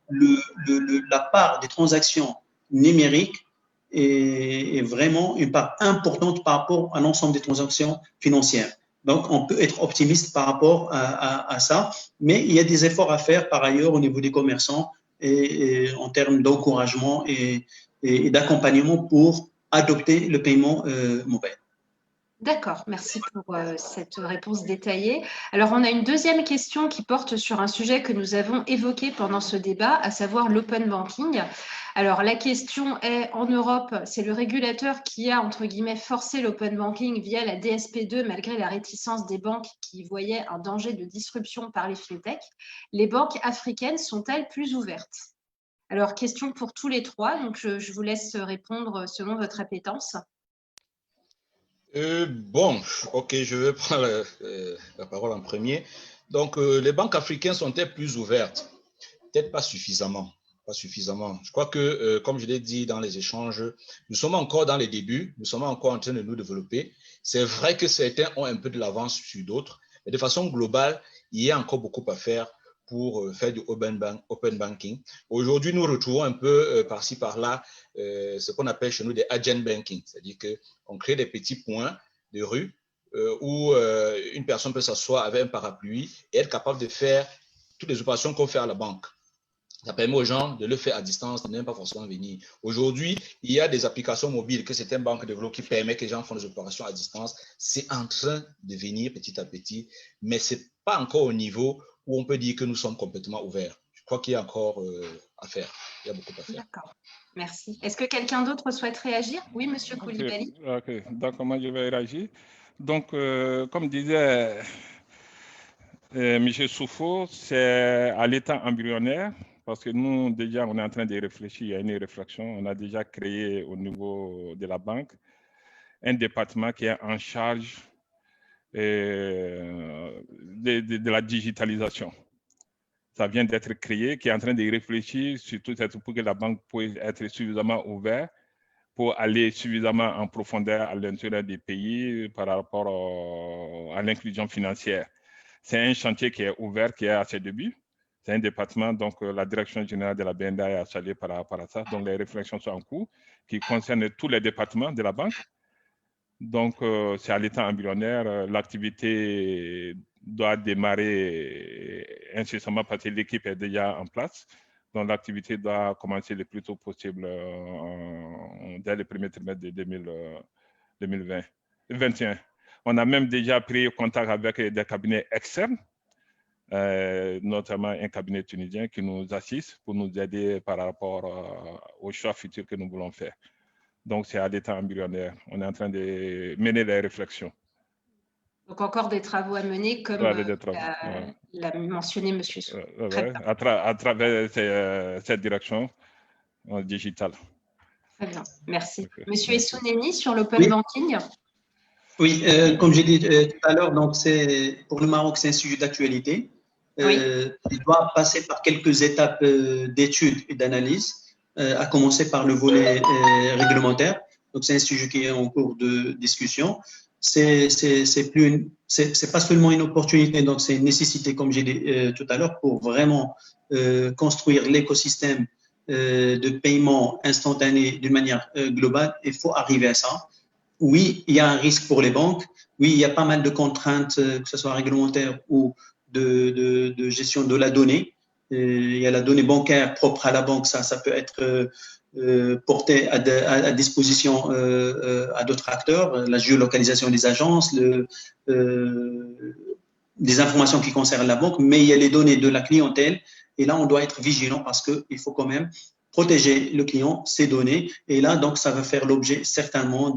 la part des transactions numériques est vraiment une part importante par rapport à l'ensemble des transactions financières. Donc, on peut être optimiste par rapport à ça, mais il y a des efforts à faire par ailleurs au niveau des commerçants et en termes d'encouragement et d'accompagnement pour adopter le paiement mobile. D'accord, merci pour cette réponse détaillée. Alors, on a une deuxième question qui porte sur un sujet que nous avons évoqué pendant ce débat, à savoir l'open banking. Alors, la question est, en Europe, c'est le régulateur qui a, entre guillemets, forcé l'open banking via la DSP2, malgré la réticence des banques qui voyaient un danger de disruption par les fintechs. Les banques africaines sont-elles plus ouvertes? Alors, question pour tous les trois, donc je vous laisse répondre selon votre appétence. Bon, ok, je vais prendre la parole en premier. Donc, les banques africaines sont-elles plus ouvertes? Peut-être pas suffisamment. Pas suffisamment. Je crois que, comme je l'ai dit dans les échanges, nous sommes encore dans les débuts, nous sommes encore en train de nous développer. C'est vrai que certains ont un peu de l'avance sur d'autres, mais de façon globale, il y a encore beaucoup à faire pour faire du open banking. Aujourd'hui, nous retrouvons un peu par-ci, par-là, ce qu'on appelle chez nous des agent banking, c'est-à-dire qu'on crée des petits points de rue où une personne peut s'asseoir avec un parapluie et être capable de faire toutes les opérations qu'on fait à la banque. Ça permet aux gens de le faire à distance, de ne même pas forcément venir. Aujourd'hui, il y a des applications mobiles que certaines banques développent qui permettent que les gens font des opérations à distance. C'est en train de venir petit à petit, mais ce n'est pas encore au niveau où on peut dire que nous sommes complètement ouverts. Je crois qu'il y a encore à faire. Il y a beaucoup à faire. D'accord, merci. Est-ce que quelqu'un d'autre souhaite réagir? Oui, monsieur Koulibaly. Ok, d'accord, moi je vais réagir. Donc, comme disait M. Soufo, c'est à l'état embryonnaire, parce que nous, déjà, on est en train de réfléchir, il y a une réflexion, on a déjà créé au niveau de la banque un département qui est en charge de la digitalisation. Ça vient d'être créé, qui est en train de réfléchir surtout pour que la banque puisse être suffisamment ouverte pour aller suffisamment en profondeur à l'intérieur des pays par rapport à l'inclusion financière. C'est un chantier qui est ouvert, qui est à ses débuts. C'est un département, donc la direction générale de la BNDA est installée par rapport à ça. Donc les réflexions sont en cours, qui concernent tous les départements de la banque. Donc c'est à l'état embryonnaire. L'activité doit démarrer incessamment parce que l'équipe est déjà en place. Donc, l'activité doit commencer le plus tôt possible dès le premier trimestre de 2021. On a même déjà pris contact avec des cabinets externes, notamment un cabinet tunisien qui nous assiste pour nous aider par rapport aux choix futurs que nous voulons faire. Donc, c'est à l'état embryonnaire. On est en train de mener les réflexions. Donc, encore des travaux à mener, comme l'a mentionné M. Soufou. À travers cette direction digitale. Très bien, merci. Monsieur Essouneni, sur l'open banking. Oui, comme j'ai dit tout à l'heure, donc pour le Maroc, c'est un sujet d'actualité. Il doit passer par quelques étapes d'études et d'analyse, à commencer par le volet réglementaire. Donc, c'est un sujet qui est en cours de discussion. C'est pas seulement une opportunité, donc c'est une nécessité, comme j'ai dit tout à l'heure, pour vraiment construire l'écosystème de paiement instantané d'une manière globale. Il faut arriver à ça. Oui, il y a un risque pour les banques. Oui, il y a pas mal de contraintes, que ce soit réglementaires ou de gestion de la donnée. Il y a la donnée bancaire propre à la banque, ça peut être porté à disposition à d'autres acteurs, la géolocalisation des agences, des informations qui concernent la banque, mais il y a les données de la clientèle. Et là, on doit être vigilant parce qu'il faut quand même protéger le client, ses données. Et là, donc, ça va faire l'objet certainement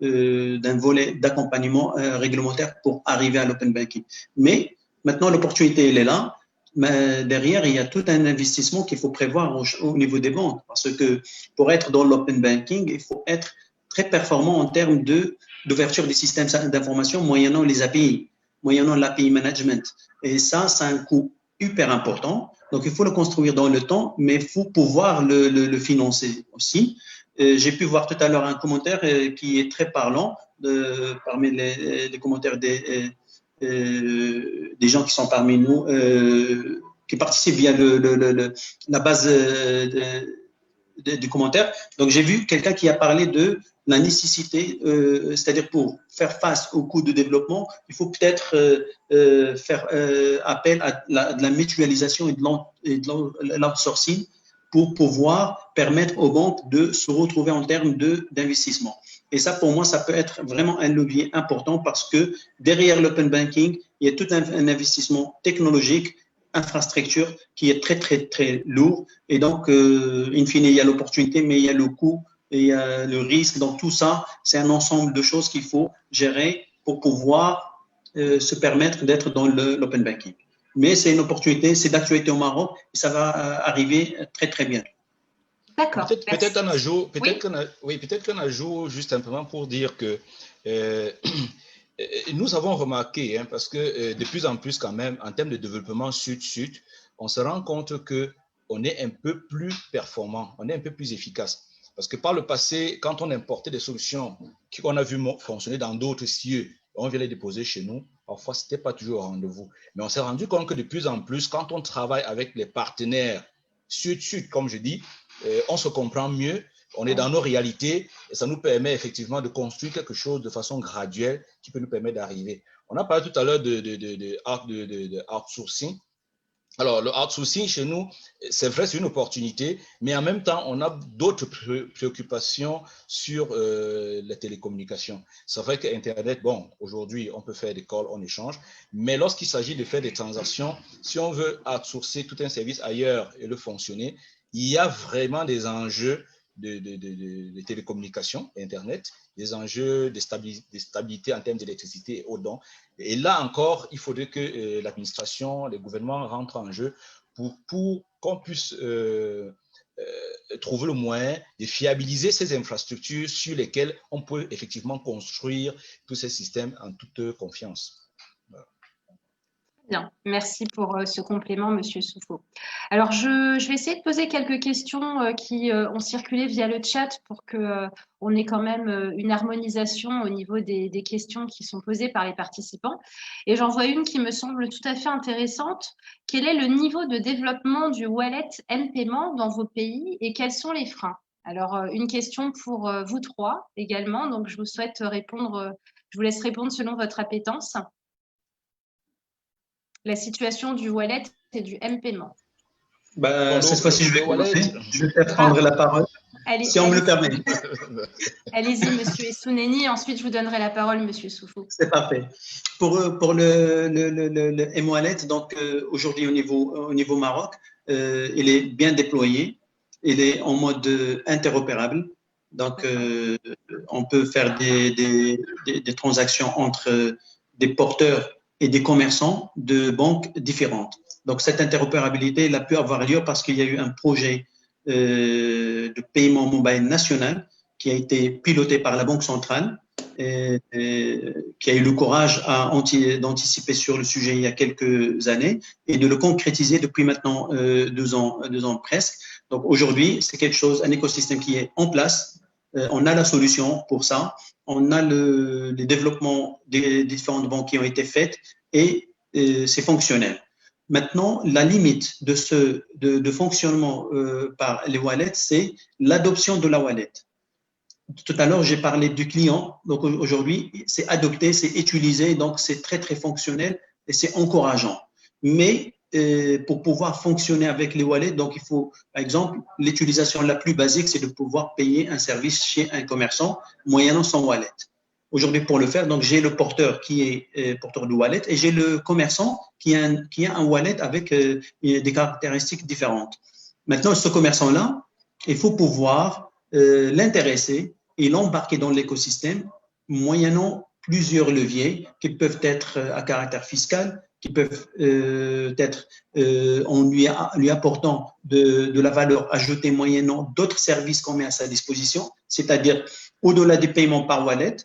d'un volet d'accompagnement réglementaire pour arriver à l'open banking. Mais maintenant, l'opportunité, elle est là. Mais derrière, il y a tout un investissement qu'il faut prévoir au niveau des banques. Parce que pour être dans l'open banking, il faut être très performant en termes d'ouverture des systèmes d'information moyennant les API, moyennant l'API management. Et ça, c'est un coût hyper important. Donc, il faut le construire dans le temps, mais il faut pouvoir le financer aussi. J'ai pu voir tout à l'heure un commentaire qui est très parlant parmi les commentaires des gens qui sont parmi nous, qui participent via la base du commentaire. Donc, j'ai vu quelqu'un qui a parlé de la nécessité, c'est-à-dire pour faire face au coût de développement, il faut peut-être faire appel à de la mutualisation et de l'outsourcing pour pouvoir permettre aux banques de se retrouver en termes d'investissement. Et ça, pour moi, ça peut être vraiment un levier important parce que derrière l'open banking, il y a tout un investissement technologique, infrastructure qui est très, très, très lourd. Et donc, in fine, il y a l'opportunité, mais il y a le coût et il y a le risque. Donc, tout ça, c'est un ensemble de choses qu'il faut gérer pour pouvoir se permettre d'être dans l'open banking. Mais c'est une opportunité, c'est d'actualité au Maroc et ça va arriver très, très bientôt. D'accord. Peut-être qu'un ajout, juste simplement pour dire que nous avons remarqué, parce que de plus en plus quand même, en termes de développement sud-sud, on se rend compte qu'on est un peu plus performant, on est un peu plus efficace. Parce que par le passé, quand on importait des solutions qu'on a vu fonctionner dans d'autres cieux, on vient les déposer chez nous, parfois ce n'était pas toujours au rendez-vous. Mais on s'est rendu compte que de plus en plus, quand on travaille avec les partenaires sud-sud, comme je dis, on se comprend mieux, on est dans nos réalités et ça nous permet effectivement de construire quelque chose de façon graduelle qui peut nous permettre d'arriver. On a parlé tout à l'heure de outsourcing. Alors, le outsourcing chez nous, c'est vrai, c'est une opportunité, mais en même temps, on a d'autres préoccupations sur les télécommunications. C'est vrai qu'Internet, bon, aujourd'hui, on peut faire des calls, on échange, mais lorsqu'il s'agit de faire des transactions, si on veut outsourcer tout un service ailleurs et le fonctionner, il y a vraiment des enjeux de télécommunications, Internet, des enjeux de stabilité en termes d'électricité et eau. Et là encore, il faudrait que l'administration, les gouvernements rentrent en jeu pour qu'on puisse trouver le moyen de fiabiliser ces infrastructures sur lesquelles on peut effectivement construire tous ces systèmes en toute confiance. Voilà. Bien, merci pour ce complément, Monsieur Soufou. Alors, je vais essayer de poser quelques questions qui ont circulé via le chat pour qu'on ait quand même une harmonisation au niveau des questions qui sont posées par les participants. Et j'en vois une qui me semble tout à fait intéressante. Quel est le niveau de développement du wallet M-Paiement dans vos pays et quels sont les freins? Alors, une question pour vous trois également. Donc, je vous souhaite répondre, je vous laisse répondre selon votre appétence. la situation du wallet et du M-paiement. Bah, cette fois-ci, je vais wallet. commencer. Je vais peut-être prendre la parole, si on me le permet. Allez-y, monsieur Essouneni. Ensuite, je vous donnerai la parole, monsieur Soufou. C'est parfait. Pour le M-Wallet, donc aujourd'hui au niveau Maroc, il est bien déployé. Il est en mode interopérable. Donc, on peut faire des transactions entre des porteurs et des commerçants de banques différentes. Donc, cette interopérabilité, elle a pu avoir lieu parce qu'il y a eu un projet de paiement mobile national qui a été piloté par la Banque centrale et qui a eu le courage d'anticiper sur le sujet il y a quelques années et de le concrétiser depuis maintenant 2 ans presque. Donc aujourd'hui, c'est quelque chose, un écosystème qui est en place. On a la solution pour ça. On a les développements des différentes banques qui ont été faites et c'est fonctionnel. Maintenant, la limite de fonctionnement par les wallets, c'est l'adoption de la wallet. Tout à l'heure, j'ai parlé du client. Donc aujourd'hui, c'est adopté, c'est utilisé, donc c'est très, très fonctionnel et c'est encourageant. Mais pour pouvoir fonctionner avec les wallets, donc il faut, par exemple, l'utilisation la plus basique, c'est de pouvoir payer un service chez un commerçant moyennant son wallet. Aujourd'hui, pour le faire, donc j'ai le porteur qui est porteur de wallet et j'ai le commerçant qui a un wallet avec des caractéristiques différentes. Maintenant, ce commerçant-là, il faut pouvoir l'intéresser et l'embarquer dans l'écosystème moyennant plusieurs leviers qui peuvent être à caractère fiscal, qui peuvent être en lui apportant de la valeur ajoutée moyennant d'autres services qu'on met à sa disposition, c'est-à-dire au-delà des paiements par wallet,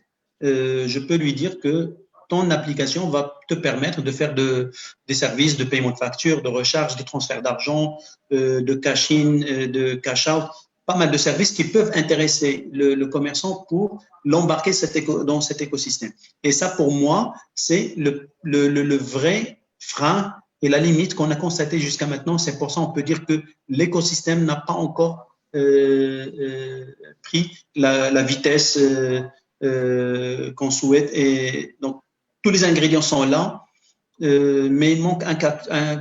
je peux lui dire que ton application va te permettre de faire des services de paiement de facture, de recharge, de transfert d'argent, de cash-in, de cash-out, pas mal de services qui peuvent intéresser le commerçant pour l'embarquer dans cet écosystème. Et ça, pour moi, c'est le vrai frein et la limite qu'on a constaté jusqu'à maintenant. C'est pour ça qu'on peut dire que l'écosystème n'a pas encore pris la vitesse qu'on souhaite. Et donc, tous les ingrédients sont là. Mais il manque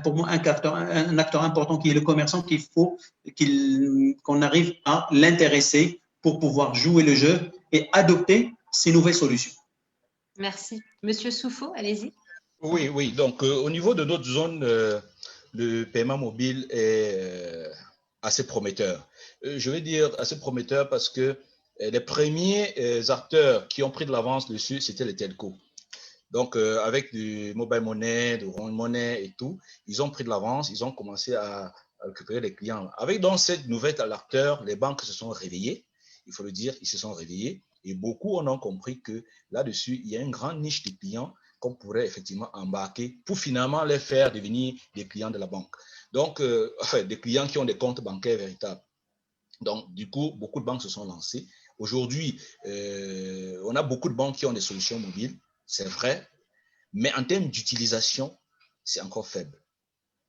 pour moi un acteur important qui est le commerçant qu'il faut qu'on arrive à l'intéresser pour pouvoir jouer le jeu et adopter ces nouvelles solutions. Merci. Monsieur Soufou, allez-y. Oui. Donc, au niveau de notre zone, le paiement mobile est assez prometteur. Je vais dire assez prometteur parce que les premiers acteurs qui ont pris de l'avance dessus, c'était les telcos. Donc, avec du mobile money, de Orange Money et tout, ils ont pris de l'avance, ils ont commencé à récupérer les clients. Avec donc cette nouvelle acteur, les banques se sont réveillées, il faut le dire, ils se sont réveillés et beaucoup en ont compris que là-dessus, il y a une grande niche de clients qu'on pourrait effectivement embarquer pour finalement les faire devenir des clients de la banque. Donc, des clients qui ont des comptes bancaires véritables. Donc, du coup, beaucoup de banques se sont lancées. Aujourd'hui, on a beaucoup de banques qui ont des solutions mobiles. C'est vrai, mais en termes d'utilisation, c'est encore faible.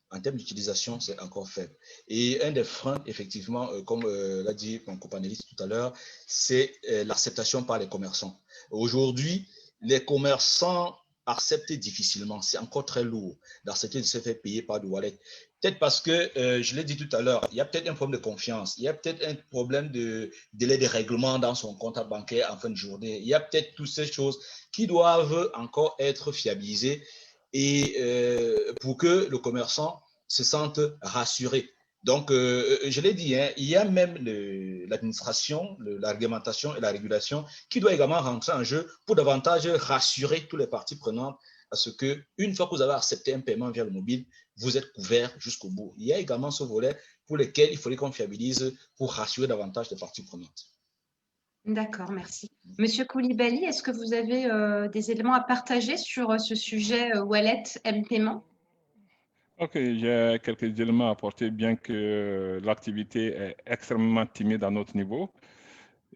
En termes d'utilisation, c'est encore faible. Et un des freins, effectivement, comme l'a dit mon copanéliste tout à l'heure, c'est l'acceptation par les commerçants. Aujourd'hui, les commerçants acceptent difficilement. C'est encore très lourd d'accepter de se faire payer par du wallet. Peut-être parce que, je l'ai dit tout à l'heure, il y a peut-être un problème de confiance, il y a peut-être un problème de délai de règlement dans son compte bancaire en fin de journée, il y a peut-être toutes ces choses qui doivent encore être fiabilisées et pour que le commerçant se sente rassuré. Donc, je l'ai dit, hein, il y a même l'administration, la réglementation et la régulation qui doit également rentrer en jeu pour davantage rassurer toutes les parties prenantes à ce que, une fois que vous avez accepté un paiement via le mobile, vous êtes couvert jusqu'au bout. Il y a également ce volet pour lequel il faudrait qu'on fiabilise pour rassurer davantage les parties prenantes. D'accord, merci. Monsieur Koulibaly, est-ce que vous avez des éléments à partager sur ce sujet wallet M-paiement? Ok, j'ai quelques éléments à apporter, bien que l'activité est extrêmement timide à notre niveau.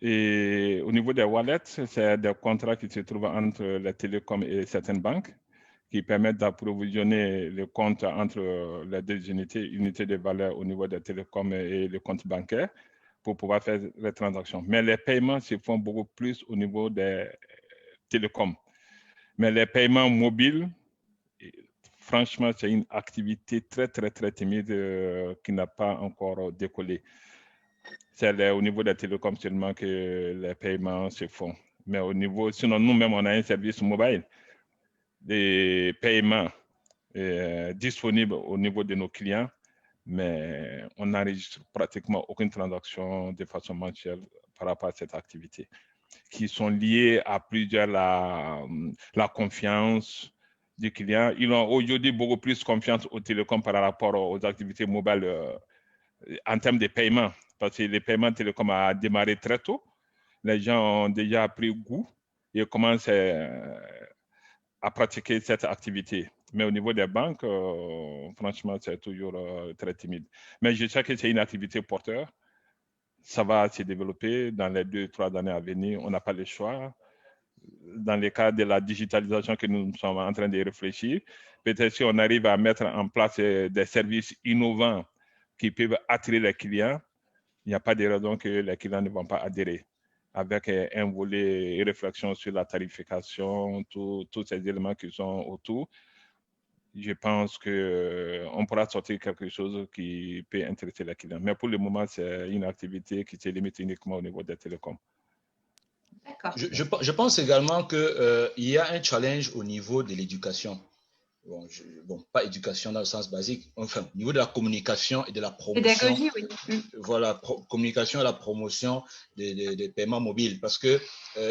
Et au niveau des wallets, c'est des contrats qui se trouvent entre les télécoms et certaines banques qui permettent d'approvisionner les comptes entre les deux unités de valeur au niveau des télécoms et les comptes bancaires pour pouvoir faire les transactions. Mais les paiements se font beaucoup plus au niveau des télécoms. Mais les paiements mobiles franchement, c'est une activité très, très, très timide qui n'a pas encore décollé. C'est au niveau des télécoms seulement que les paiements se font. Mais au niveau, sinon, nous-mêmes, on a un service mobile de paiement disponible au niveau de nos clients, mais on n'enregistre pratiquement aucune transaction de façon mensuelle par rapport à cette activité, qui sont liées à plusieurs la confiance du client. Ils ont aujourd'hui beaucoup plus confiance aux télécoms par rapport aux activités mobiles en termes de paiement, parce que les paiements télécoms ont démarré très tôt. Les gens ont déjà pris goût et commencent à pratiquer cette activité. Mais au niveau des banques, franchement, c'est toujours très timide. Mais je sais que c'est une activité porteur. Ça va se développer dans les 2-3 années à venir. On n'a pas le choix. Dans le cas de la digitalisation que nous sommes en train de réfléchir, peut-être si on arrive à mettre en place des services innovants qui peuvent attirer les clients, il n'y a pas de raison que les clients ne vont pas adhérer. Avec un volet réflexion sur la tarification, tous ces éléments qui sont autour, je pense qu'on pourra sortir quelque chose qui peut intéresser les clients. Mais pour le moment, c'est une activité qui se limite uniquement au niveau des télécoms. D'accord. Je pense également qu'il y a un challenge au niveau de l'éducation. Bon, pas éducation dans le sens basique, enfin, au niveau de la communication et de la promotion. Pédagogie, oui. Voilà, communication et la promotion des paiements mobiles. Parce que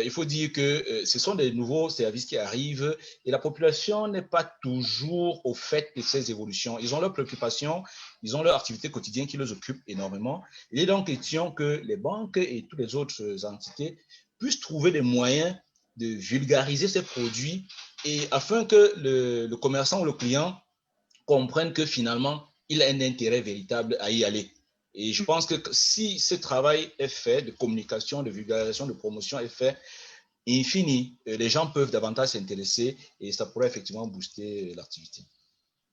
il faut dire que ce sont des nouveaux services qui arrivent et la population n'est pas toujours au fait de ces évolutions. Ils ont leurs préoccupations, ils ont leur activité quotidienne qui les occupe énormément. Il est donc question que les banques et toutes les autres entités puissent trouver des moyens de vulgariser ces produits et afin que le commerçant ou le client comprenne que finalement, il a un intérêt véritable à y aller. Et je pense que si ce travail est fait, de communication, de vulgarisation, de promotion est fait, in fine, les gens peuvent davantage s'intéresser et ça pourrait effectivement booster l'activité.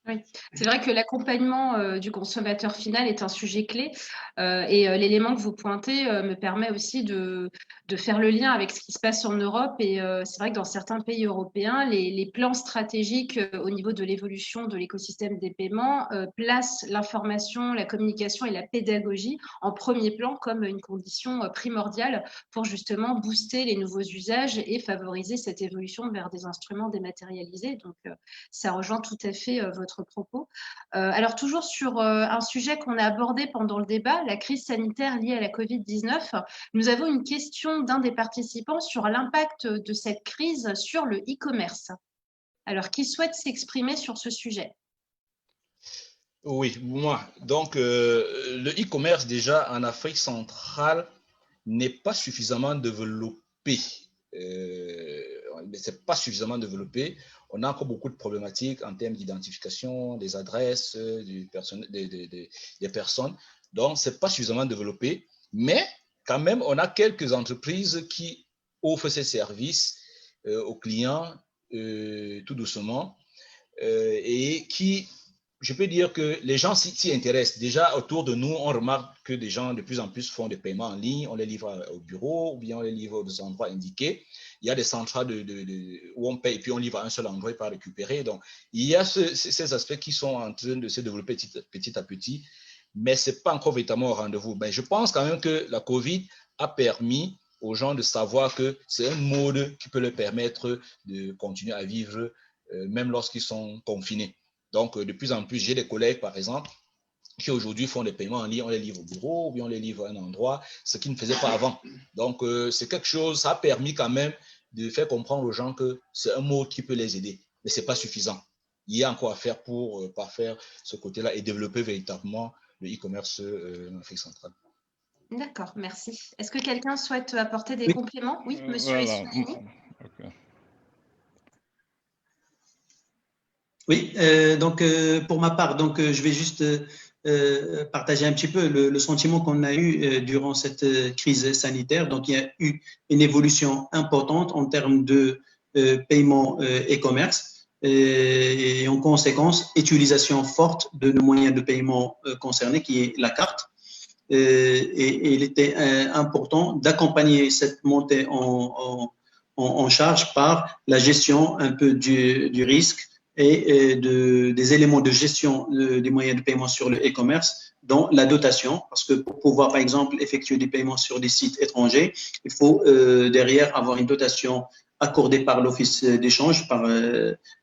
Oui, c'est vrai que l'accompagnement du consommateur final est un sujet clé et l'élément que vous pointez me permet aussi de faire le lien avec ce qui se passe en Europe. Et c'est vrai que dans certains pays européens, les plans stratégiques au niveau de l'évolution de l'écosystème des paiements placent l'information, la communication et la pédagogie en premier plan comme une condition primordiale pour justement booster les nouveaux usages et favoriser cette évolution vers des instruments dématérialisés. Donc, ça rejoint tout à fait votre propos. Alors, toujours sur un sujet qu'on a abordé pendant le débat, la crise sanitaire liée à la Covid-19, nous avons une question d'un des participants sur l'impact de cette crise sur le e-commerce. Alors, qui souhaite s'exprimer sur ce sujet? Oui, moi. Donc, le e-commerce, déjà en Afrique centrale, n'est pas suffisamment développé. C'est pas suffisamment développé. On a encore beaucoup de problématiques en termes d'identification des adresses des personnes. Donc, c'est pas suffisamment développé. Mais quand même, on a quelques entreprises qui offrent ces services aux clients tout doucement et qui, je peux dire que les gens s'y intéressent. Déjà, autour de nous, on remarque que des gens de plus en plus font des paiements en ligne. On les livre au bureau ou bien on les livre aux endroits indiqués. Il y a des centrales où on paye et puis on livre à un seul endroit et pas récupérer. Donc, il y a ces aspects qui sont en train de se développer petit à petit, mais ce n'est pas encore véritablement au rendez-vous. Mais je pense quand même que la COVID a permis aux gens de savoir que c'est un mode qui peut leur permettre de continuer à vivre même lorsqu'ils sont confinés. Donc, de plus en plus, j'ai des collègues, par exemple, qui aujourd'hui font des paiements en ligne, on les livre au bureau ou bien on les livre à un endroit, ce qu'ils ne faisaient pas avant. Donc, c'est quelque chose, ça a permis quand même de faire comprendre aux gens que c'est un mot qui peut les aider, mais ce n'est pas suffisant. Il y a encore à faire pour parfaire ce côté-là et développer véritablement le e-commerce en Afrique centrale. D'accord, merci. Est-ce que quelqu'un souhaite apporter des compléments? Oui, monsieur Issouni. Oui, donc pour ma part, donc je vais juste partager un petit peu le sentiment qu'on a eu durant cette crise sanitaire. Donc, il y a eu une évolution importante en termes de paiement et commerce et en conséquence, utilisation forte de nos moyens de paiement concernés, qui est la carte. Et il était important d'accompagner cette montée en charge par la gestion un peu du risque et des éléments de gestion des moyens de paiement sur le e-commerce, dont la dotation, parce que pour pouvoir, par exemple, effectuer des paiements sur des sites étrangers, il faut derrière avoir une dotation accordée par l'Office d'échange, par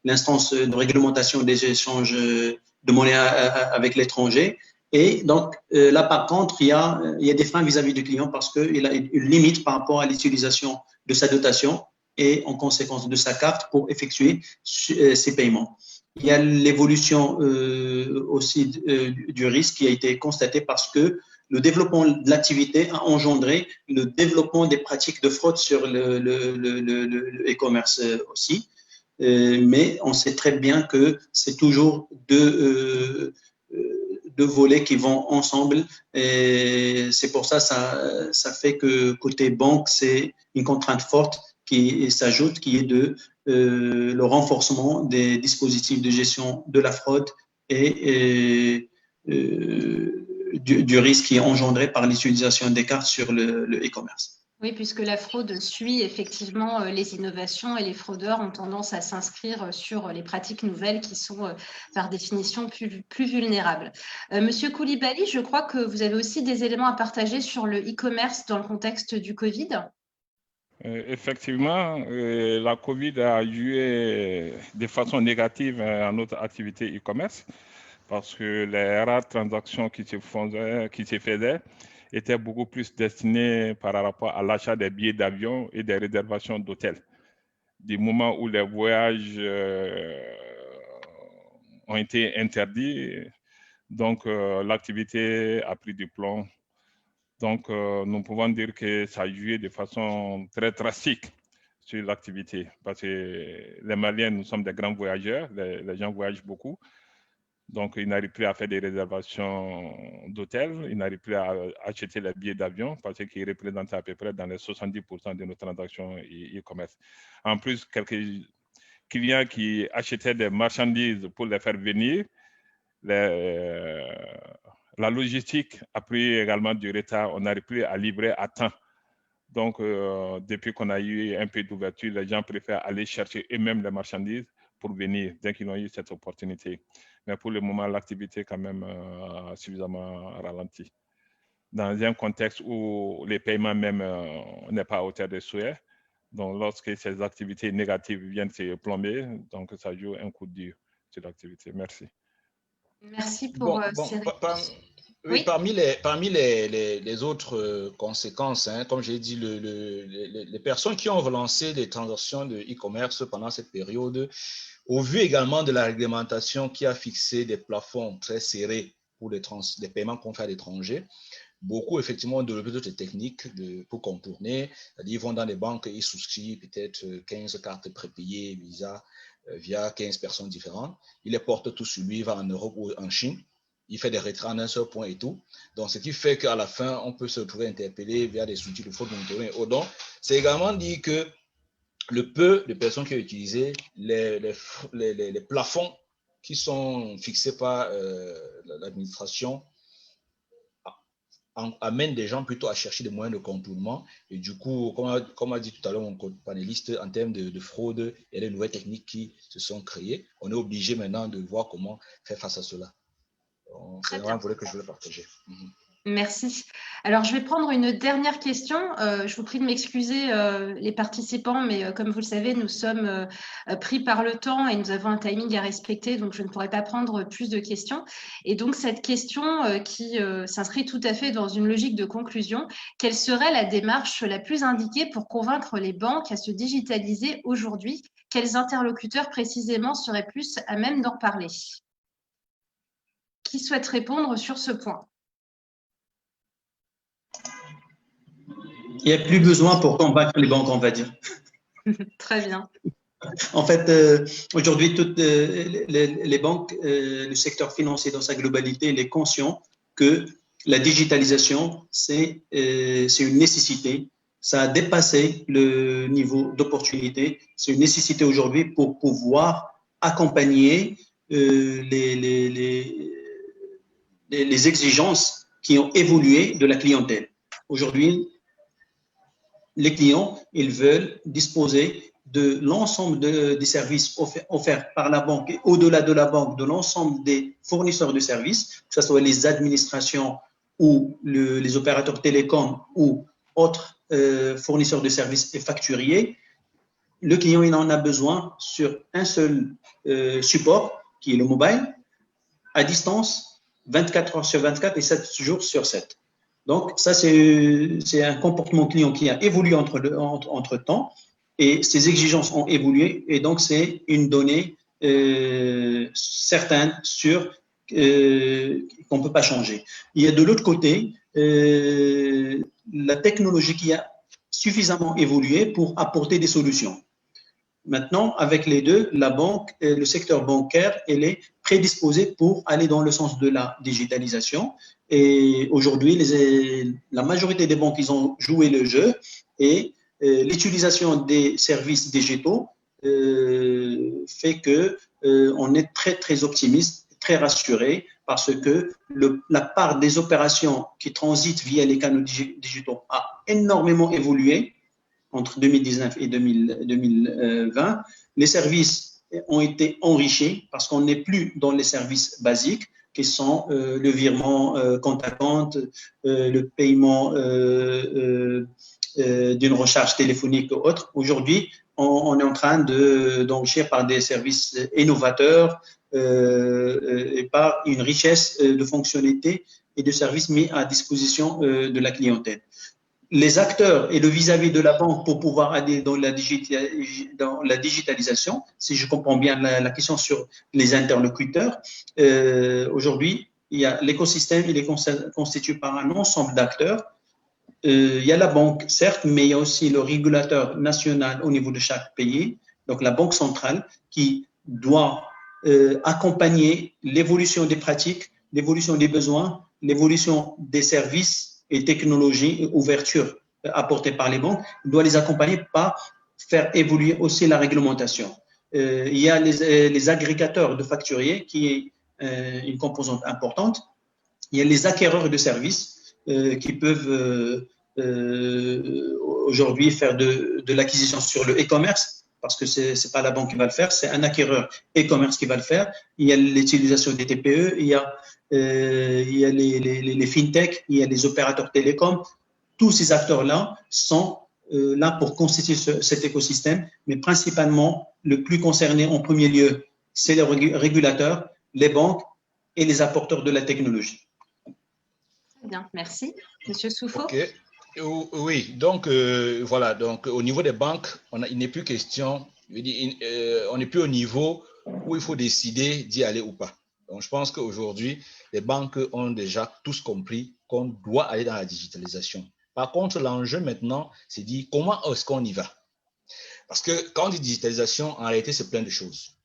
l'instance de réglementation des échanges de monnaie avec l'étranger. Et donc, là, par contre, il y a des freins vis-à-vis du client parce qu'il a une limite par rapport à l'utilisation de sa dotation et en conséquence de sa carte pour effectuer ses paiements. Il y a l'évolution aussi du risque qui a été constatée parce que le développement de l'activité a engendré le développement des pratiques de fraude sur le e-commerce aussi. Mais on sait très bien que c'est toujours deux volets qui vont ensemble et c'est pour ça fait que côté banque, c'est une contrainte forte qui s'ajoute, qui est le renforcement des dispositifs de gestion de la fraude et du risque qui est engendré par l'utilisation des cartes sur le e-commerce. Oui, puisque la fraude suit effectivement les innovations et les fraudeurs ont tendance à s'inscrire sur les pratiques nouvelles qui sont par définition plus vulnérables. Monsieur Koulibaly, je crois que vous avez aussi des éléments à partager sur le e-commerce dans le contexte du Covid. Effectivement, la Covid a joué de façon négative à notre activité e-commerce parce que les rares transactions qui se faisaient étaient beaucoup plus destinées par rapport à l'achat des billets d'avion et des réservations d'hôtels. Du moment où les voyages ont été interdits, donc l'activité a pris du plomb. Donc, nous pouvons dire que ça a joué de façon très drastique sur l'activité. Parce que les Maliens, nous sommes des grands voyageurs, les gens voyagent beaucoup. Donc, ils n'arrivent plus à faire des réservations d'hôtels, ils n'arrivent plus à acheter les billets d'avion parce qu'ils représentent à peu près dans les 70% de nos transactions e-commerce. En plus, quelques clients qui achetaient des marchandises pour les faire venir, la logistique a pris également du retard, on n'arrive plus à livrer à temps. Donc, depuis qu'on a eu un peu d'ouverture, les gens préfèrent aller chercher eux-mêmes les marchandises pour venir, dès qu'ils ont eu cette opportunité. Mais pour le moment, l'activité quand même a suffisamment ralenti. Dans un contexte où les paiements même n'est pas à hauteur de souhait, donc lorsque ces activités négatives viennent se plomber, donc ça joue un coup dur sur l'activité. Merci. Merci pour ces réponses. Oui, parmi les autres conséquences, hein, comme j'ai dit, les personnes qui ont relancé les transactions de e-commerce pendant cette période, au vu également de la réglementation qui a fixé des plafonds très serrés pour les paiements qu'on fait à l'étranger, beaucoup effectivement ont développé d'autres techniques pour contourner. C'est-à-dire, ils vont dans les banques et ils souscrivent peut-être 15 cartes prépayées Visa via 15 personnes différentes. Ils les portent tous sur lui, il va en Europe ou en Chine. Il fait des retraits en un seul point et tout. Donc, ce qui fait qu'à la fin, on peut se retrouver interpellé via des outils de fraude monitoring. Donc, c'est également dit que le peu de personnes qui ont utilisé les plafonds qui sont fixés par l'administration amènent des gens plutôt à chercher des moyens de contournement. Et du coup, comme a dit tout à l'heure mon panéliste, en termes de fraude, il y a des nouvelles techniques qui se sont créées. On est obligé maintenant de voir comment faire face à cela. C'est vraiment un volet que je voulais partager. Merci. Alors, je vais prendre une dernière question. Je vous prie de m'excuser les participants, mais comme vous le savez, nous sommes pris par le temps et nous avons un timing à respecter, donc je ne pourrai pas prendre plus de questions. Et donc, cette question qui s'inscrit tout à fait dans une logique de conclusion, quelle serait la démarche la plus indiquée pour convaincre les banques à se digitaliser aujourd'hui? Quels interlocuteurs précisément seraient plus à même d'en parler? Qui souhaite répondre sur ce point? Il n'y a plus besoin pour convaincre les banques, on va dire. Très bien. En fait, aujourd'hui, toutes les banques, le secteur financier dans sa globalité, il est conscient que la digitalisation, c'est une nécessité. Ça a dépassé le niveau d'opportunité. C'est une nécessité aujourd'hui pour pouvoir accompagner les exigences qui ont évolué de la clientèle. Aujourd'hui, les clients, ils veulent disposer de l'ensemble des services offerts par la banque et au-delà de la banque, de l'ensemble des fournisseurs de services, que ce soit les administrations ou les opérateurs télécoms ou autres fournisseurs de services et facturiers, le client il en a besoin sur un seul support, qui est le mobile, à distance, 24 heures sur 24 et 7 jours sur 7. Donc, ça, c'est un comportement client qui a évolué entre temps et ces exigences ont évolué. Et donc, c'est une donnée certaine, sûre, qu'on ne peut pas changer. Il y a de l'autre côté la technologie qui a suffisamment évolué pour apporter des solutions. Maintenant, avec les deux, la banque, le secteur bancaire, elle est prédisposée pour aller dans le sens de la digitalisation. Et aujourd'hui, la majorité des banques, ils ont joué le jeu et l'utilisation des services digitaux fait que on est très, très optimiste, très rassuré parce que la part des opérations qui transitent via les canaux digitaux a énormément évolué entre 2019 et 2020. Les services ont été enrichis parce qu'on n'est plus dans les services basiques qui sont le virement compte à compte, le paiement d'une recharge téléphonique ou autre. Aujourd'hui, on est en train d'enrichir par des services innovateurs et par une richesse de fonctionnalités et de services mis à disposition de la clientèle. Les acteurs et le vis-à-vis de la banque pour pouvoir aller dans la digitalisation, si je comprends bien la question sur les interlocuteurs, aujourd'hui, il y a l'écosystème, il est constitué par un ensemble d'acteurs. Il y a la banque, certes, mais il y a aussi le régulateur national au niveau de chaque pays, donc la banque centrale, qui doit accompagner l'évolution des pratiques, l'évolution des besoins, l'évolution des services et technologies et ouverture apportées par les banques, doit les accompagner par faire évoluer aussi la réglementation. Il y a les agrégateurs de facturiers qui est une composante importante. Il y a les acquéreurs de services qui peuvent aujourd'hui faire de l'acquisition sur le e-commerce parce que c'est pas la banque qui va le faire, c'est un acquéreur e-commerce qui va le faire. Il y a l'utilisation des TPE, il y a les fintech, il y a les opérateurs télécoms. Tous ces acteurs-là sont là pour constituer cet écosystème, mais principalement, le plus concerné en premier lieu, c'est les régulateurs, les banques et les apporteurs de la technologie. Très bien, merci. Monsieur Soufo. Okay. Oui, donc voilà, donc au niveau des banques, il n'est plus question, on n'est plus au niveau où il faut décider d'y aller ou pas. Donc je pense qu'aujourd'hui, les banques ont déjà tous compris qu'on doit aller dans la digitalisation. Par contre, l'enjeu maintenant, c'est de dire comment est-ce qu'on y va? Parce que quand on dit digitalisation, en réalité, c'est plein de choses.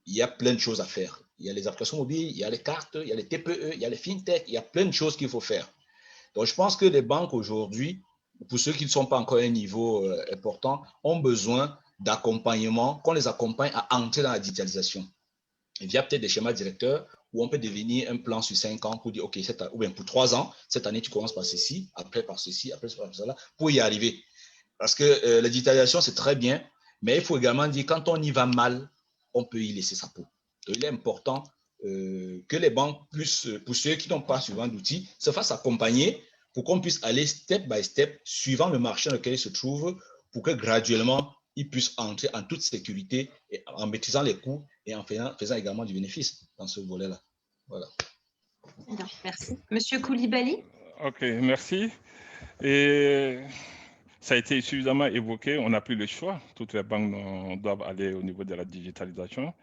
Il y a plein de choses à faire. Il y a les applications mobiles, il y a les cartes, il y a les TPE, il y a les fintech, il y a plein de choses qu'il faut faire. Donc, je pense que les banques aujourd'hui, pour ceux qui ne sont pas encore à un niveau important, ont besoin d'accompagnement, qu'on les accompagne à entrer dans la digitalisation. Il y a peut-être des schémas directeurs où on peut devenir un plan sur 5 ans pour dire, OK, ou bien pour 3 ans, cette année, tu commences par ceci, après par ceci, après par cela, pour y arriver. Parce que la digitalisation, c'est très bien, mais il faut également dire, quand on y va mal, on peut y laisser sa peau. Donc, il est important que les banques puissent, pour ceux qui n'ont pas souvent d'outils, se fassent accompagner pour qu'on puisse aller step by step, suivant le marché dans lequel ils se trouvent, pour que graduellement, ils puissent entrer en toute sécurité et en maîtrisant les coûts et en faisant également du bénéfice dans ce volet-là. Voilà. Bien, merci. Monsieur Koulibaly. OK, merci. Et ça a été suffisamment évoqué, on n'a plus le choix. Toutes les banques doivent aller au niveau de la digitalisation.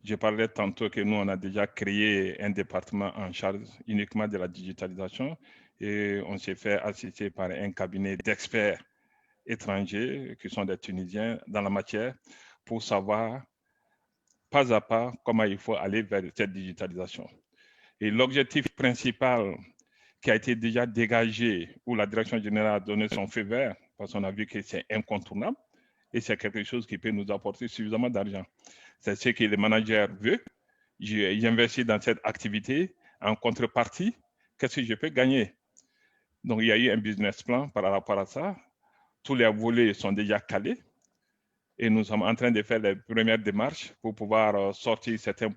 Je parlais tantôt que nous, on a déjà créé un département en charge uniquement de la digitalisation et on s'est fait assister par un cabinet d'experts étrangers qui sont des Tunisiens dans la matière pour savoir pas à pas comment il faut aller vers cette digitalisation. Et l'objectif principal qui a été déjà dégagé, où la direction générale a donné son feu vert, parce qu'on a vu que c'est incontournable et c'est quelque chose qui peut nous apporter suffisamment d'argent. C'est ce que le manager veut. J'investis dans cette activité. En contrepartie, qu'est-ce que je peux gagner? Donc, il y a eu un business plan par rapport à ça. Tous les volets sont déjà calés. et nous sommes en train de faire les premières démarches pour pouvoir sortir certains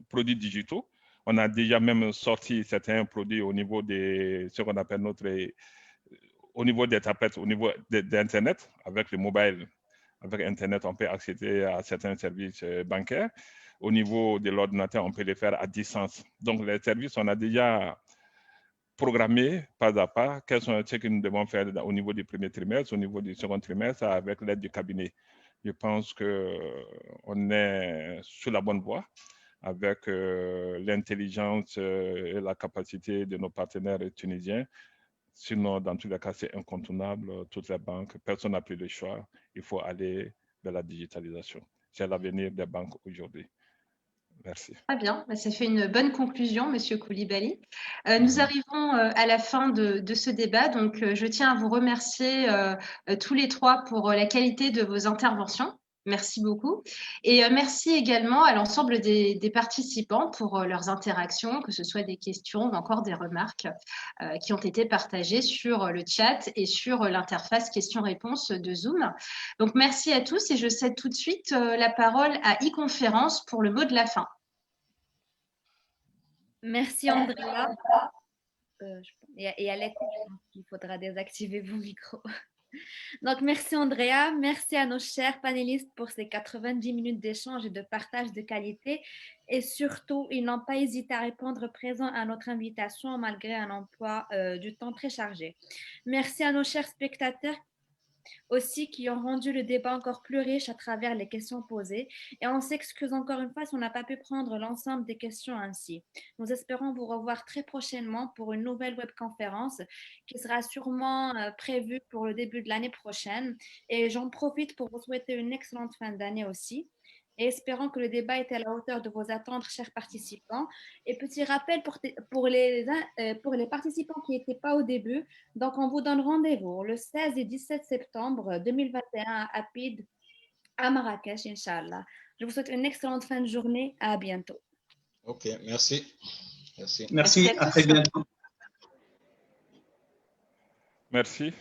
produits digitaux. On a déjà même sorti certains produits au niveau de ce qu'on appelle au niveau des tablettes, au niveau d'Internet, avec le mobile. Avec Internet, on peut accéder à certains services bancaires. Au niveau de l'ordinateur, on peut les faire à distance. Donc, les services, on a déjà programmé pas à pas quels sont ce que nous devons faire au niveau du premier trimestre, au niveau du second trimestre, avec l'aide du cabinet. Je pense qu'on est sur la bonne voie avec l'intelligence et la capacité de nos partenaires tunisiens. Sinon, dans tous les cas, c'est incontournable. Toutes les banques, personne n'a pris le choix. Il faut aller vers la digitalisation. C'est l'avenir des banques aujourd'hui. Merci. Très bien, ça fait une bonne conclusion, Monsieur Koulibaly. Nous arrivons à la fin de ce débat, donc je tiens à vous remercier tous les trois pour la qualité de vos interventions. Merci beaucoup. Et merci également à l'ensemble des participants pour leurs interactions, que ce soit des questions ou encore des remarques qui ont été partagées sur le chat et sur l'interface questions-réponses de Zoom. Donc, merci à tous et je cède tout de suite la parole à e-conférence pour le mot de la fin. Merci Andrea. Et Alex, il faudra désactiver vos micros. Donc, merci Andrea, merci à nos chers panélistes pour ces 90 minutes d'échange et de partage de qualité. Et surtout, ils n'ont pas hésité à répondre présent à notre invitation malgré un emploi du temps très chargé. Merci à nos chers spectateurs aussi qui ont rendu le débat encore plus riche à travers les questions posées. Et on s'excuse encore une fois si on n'a pas pu prendre l'ensemble des questions ainsi. Nous espérons vous revoir très prochainement pour une nouvelle webconférence qui sera sûrement prévue pour le début de l'année prochaine. Et j'en profite pour vous souhaiter une excellente fin d'année aussi. Et espérons que le débat était à la hauteur de vos attentes, chers participants. Et petit rappel pour les participants qui n'étaient pas au début, donc on vous donne rendez-vous le 16 et 17 septembre 2021 à Apid, à Marrakech, Inch'Allah. Je vous souhaite une excellente fin de journée. À bientôt. OK, merci. Merci, à très bientôt. Merci.